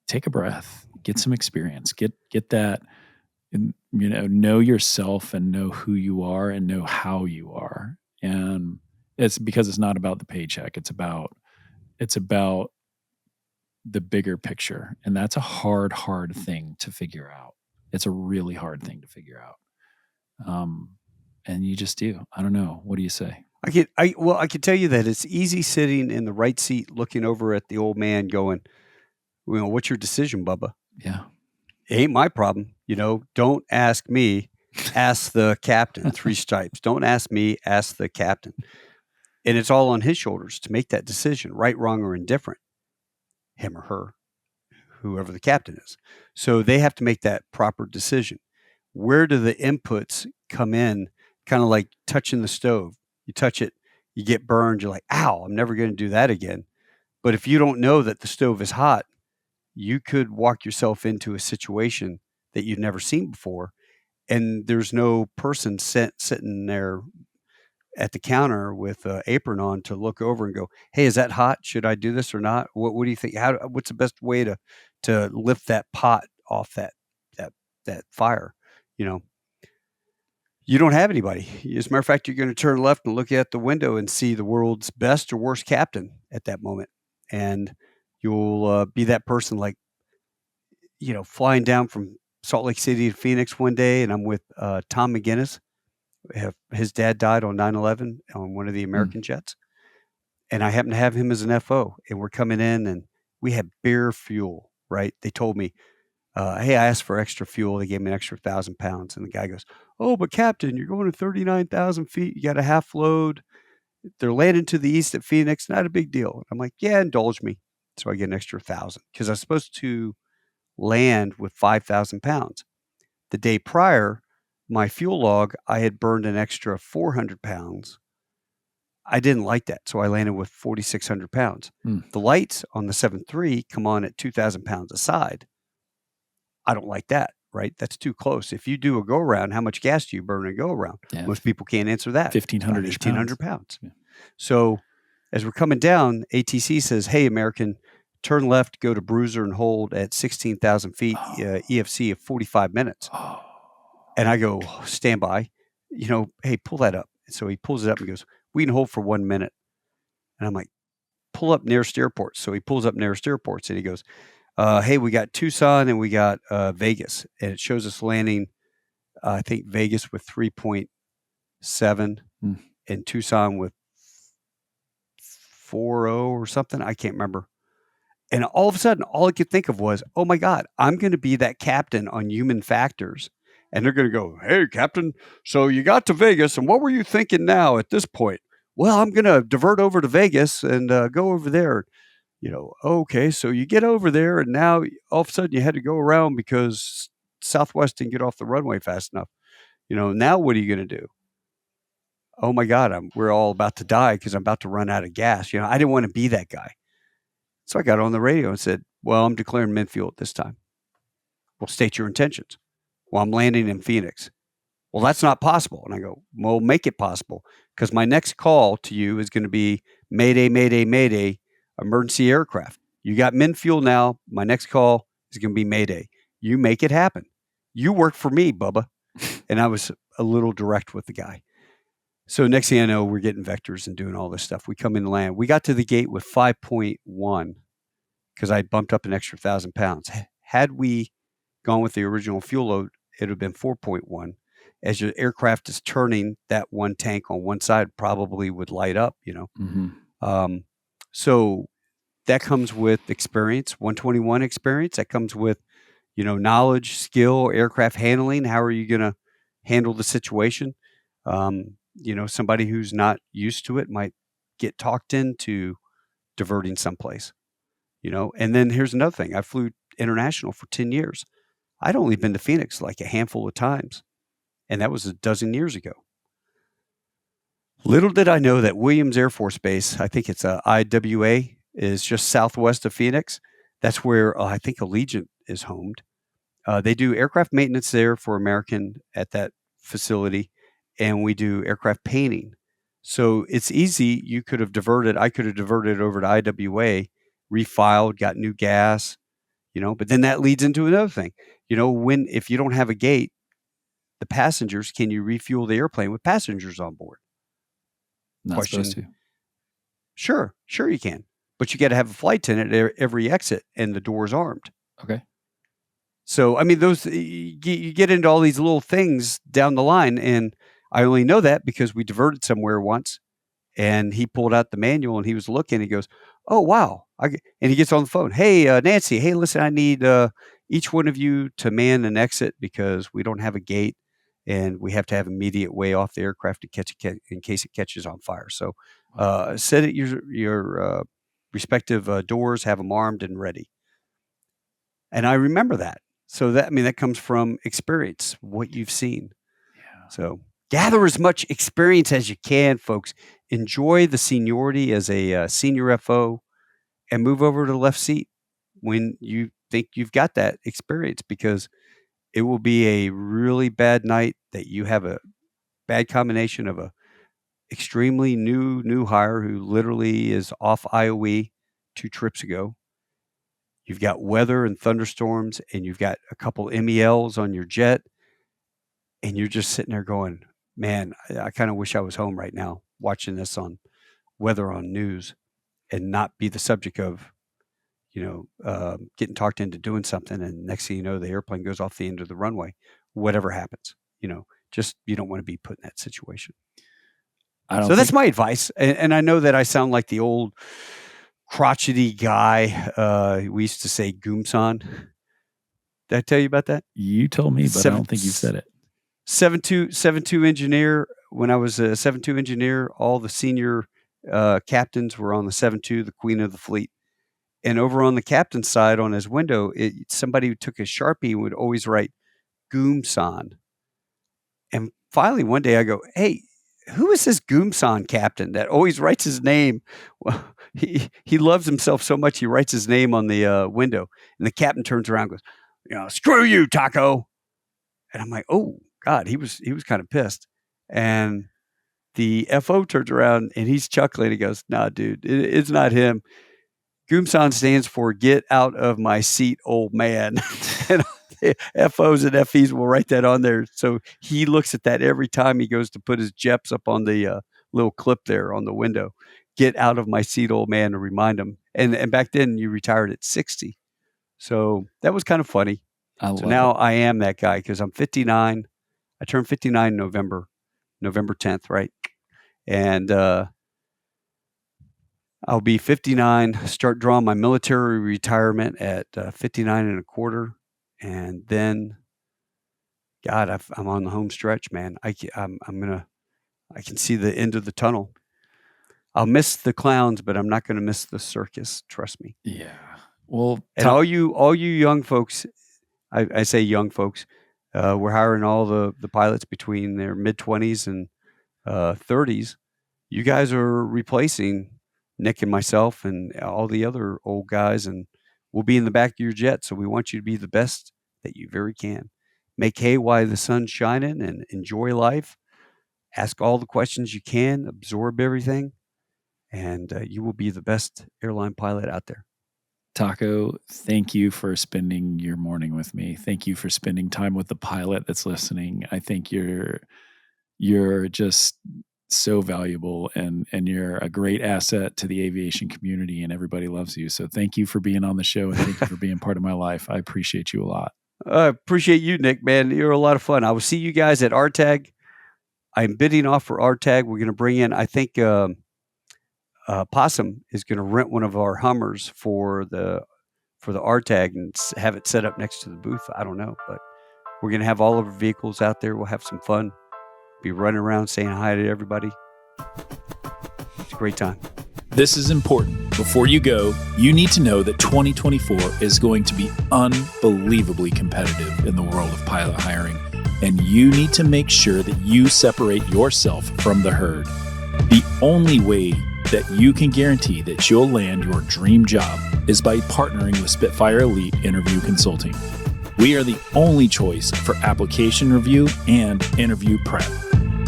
take a breath, get some experience, get that, and, know yourself and know who you are and know how you are. And it's because it's not about the paycheck. It's about the bigger picture. And that's a hard thing to figure out. It's a really hard thing to figure out. And you just do. I don't know. What do you say? I can tell you that it's easy sitting in the right seat, looking over at the old man going, what's your decision, Bubba? Yeah. It ain't my problem. Don't ask me, ask the captain, 3 stripes. Don't ask me, ask the captain. And it's all on his shoulders to make that decision, right, wrong, or indifferent, him or her, whoever the captain is. So they have to make that proper decision. Where do the inputs come in? Kind of like touching the stove. You touch it, you get burned. You're like, ow, I'm never going to do that again. But if you don't know that the stove is hot, you could walk yourself into a situation that you've never seen before. And there's no person sitting there at the counter with an apron on to look over and go, hey, is that hot? Should I do this or not? What do you think? What's the best way to lift that pot off that fire? You don't have anybody. As a matter of fact, you're going to turn left and look out the window and see the world's best or worst captain at that moment. And you'll be that person, like, flying down from Salt Lake City to Phoenix one day, and I'm with Tom McGinnis. His dad died on 9/11 on one of the American jets. And I happen to have him as an FO. And we're coming in, and we had bare fuel, right? They told me, hey, I asked for extra fuel. They gave me an extra 1,000 pounds. And the guy goes, oh, but Captain, you're going to 39,000 feet. You got a half load. They're landing to the east at Phoenix. Not a big deal. I'm like, yeah, indulge me. So I get an extra 1,000 because I was supposed to land with 5,000 pounds. The day prior, my fuel log, I had burned an extra 400 pounds. I didn't like that. So I landed with 4,600 pounds. The lights on the 7.3 come on at 2,000 pounds a side. I don't like that, right? That's too close. If you do a go around, how much gas do you burn in a go around? Yeah. Most people can't answer that. 1,500 pounds. Yeah. So as we're coming down, ATC says, hey, American, turn left, go to Bruiser and hold at 16,000 feet, EFC of 45 minutes. And I go, stand by, hey, pull that up. So he pulls it up and goes, we can hold for 1 minute. And I'm like, pull up nearest airports. So he pulls up nearest airports and he goes, hey, we got Tucson and we got Vegas. And it shows us landing, I think Vegas with 3.7 and Tucson with 4.0 or something. I can't remember. And all of a sudden, all I could think of was, oh my God, I'm going to be that captain on Human Factors. And they're going to go, hey, Captain, so you got to Vegas, and what were you thinking now at this point? Well, I'm going to divert over to Vegas and go over there. Okay, so you get over there, and now all of a sudden you had to go around because Southwest didn't get off the runway fast enough. Now what are you going to do? Oh my God, we're all about to die because I'm about to run out of gas. I didn't want to be that guy. So I got on the radio and said, well, I'm declaring min fuel at this time. Well, state your intentions. Well, I'm landing in Phoenix. Well, that's not possible. And I go, well, make it possible, because my next call to you is going to be Mayday, Mayday, Mayday, emergency aircraft. You got min fuel now. My next call is going to be Mayday. You make it happen. You work for me, Bubba. And I was a little direct with the guy. So next thing I know, we're getting vectors and doing all this stuff. We come in and land. We got to the gate with 5.1 because I bumped up an extra 1,000 pounds. Had we gone with the original fuel load, it would have been 4.1. As your aircraft is turning, that one tank on one side probably would light up, So that comes with experience, 121 experience. That comes with, knowledge, skill, aircraft handling. How are you going to handle the situation? Somebody who's not used to it might get talked into diverting someplace, And then here's another thing. I flew international for 10 years. I'd only been to Phoenix like a handful of times, and that was a dozen years ago. Little did I know that Williams Air Force Base, I think it's IWA, is just southwest of Phoenix. That's where I think Allegiant is homed. They do aircraft maintenance there for American at that facility, and we do aircraft painting. So it's easy. I could have diverted over to IWA, refiled, got new gas, but then that leads into another thing. If you don't have a gate, the passengers, can you refuel the airplane with passengers on board? Not supposed to. Sure you can. But you got to have a flight attendant at every exit, and the door's armed. Okay. So, I mean, you get into all these little things down the line, and I only know that because we diverted somewhere once, and he pulled out the manual, and he was looking, he goes, "Oh, wow." And he gets on the phone. "Hey, Nancy, hey, listen, I need each one of you to man an exit because we don't have a gate, and we have to have immediate way off the aircraft to catch it in case it catches on fire. So sit at your respective doors, have them armed and ready." And I remember that. So that comes from experience, what you've seen. Yeah. So gather as much experience as you can, folks. Enjoy the seniority as a senior FO and move over to the left seat when you think you've got that experience, because it will be a really bad night that you have a bad combination of a extremely new hire who literally is off IOE 2 trips ago. You've got weather and thunderstorms, and you've got a couple MELs on your jet, and you're just sitting there going, "Man, I kind of wish I was home right now watching this on weather on news and not be the subject of, getting talked into doing something. And next thing you know, the airplane goes off the end of the runway, whatever happens, just you don't want to be put in that situation." So that's my advice. And I know that I sound like the old crotchety guy. We used to say Goomson. Did I tell you about that? You told me, but I don't think you've said it. 7.2 engineer. When I was a 7.2 engineer, all the senior captains were on the 7.2, the queen of the fleet. And over on the captain's side on his window, somebody who took a Sharpie would always write Goomson. And finally one day I go, "Hey, who is this Goomson captain that always writes his name?" Well, he loves himself so much he writes his name on the window. And the captain turns around and goes, "Screw you, Taco." And I'm like, "Oh God," he was kind of pissed. And the FO turns around and he's chuckling. He goes, "Nah, dude, it's not him. Goomson stands for get out of my seat, old man." And FOs and FEs will write that on there. So he looks at that every time he goes to put his JEPs up on the little clip there on the window. Get out of my seat, old man, to remind him. And back then you retired at 60. So that was kind of funny. So now I am that guy because I'm 59. I turned 59 November 10th, right? And I'll be 59, start drawing my military retirement at 59 and a quarter. And then, God, I'm on the home stretch, man. I can see the end of the tunnel. I'll miss the clowns, but I'm not going to miss the circus. Trust me. Yeah. Well, and all you young folks, I say young folks, we're hiring all the pilots between their mid-20s and 30s. You guys are replacing Nick and myself and all the other old guys, and we'll be in the back of your jet. So we want you to be the best that you very can. Make hay while the sun's shining and enjoy life. Ask all the questions you can, absorb everything, and you will be the best airline pilot out there. Taco, thank you for spending your morning with me. Thank you for spending time with the pilot that's listening. I think you're just so valuable, and you're a great asset to the aviation community, and everybody loves you. So thank you for being on the show, and thank you for being part of my life. I appreciate you a lot. I appreciate you, Nick, man. You're a lot of fun. I will see you guys at RTAG. I'm bidding off for RTAG. We're going to bring in, I think, Possum is going to rent one of our Hummers for for the R tag and have it set up next to the booth. I don't know, but we're going to have all of our vehicles out there. We'll have some fun. Be running around saying hi to everybody. It's a great time. This is important. Before you go, you need to know that 2024 is going to be unbelievably competitive in the world of pilot hiring, and you need to make sure that you separate yourself from the herd. The only way that you can guarantee that you'll land your dream job is by partnering with Spitfire Elite Interview Consulting. We are the only choice for application review and interview prep.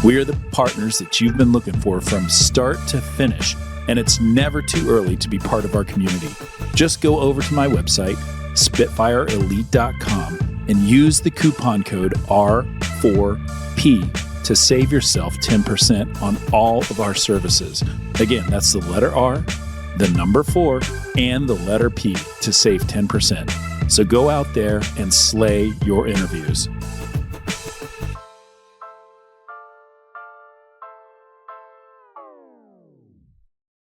We are the partners that you've been looking for from start to finish, and it's never too early to be part of our community. Just go over to my website, spitfireelite.com, and use the coupon code R4P to save yourself 10% on all of our services. Again, that's the letter R, the number 4, and the letter P to save 10%. So go out there and slay your interviews.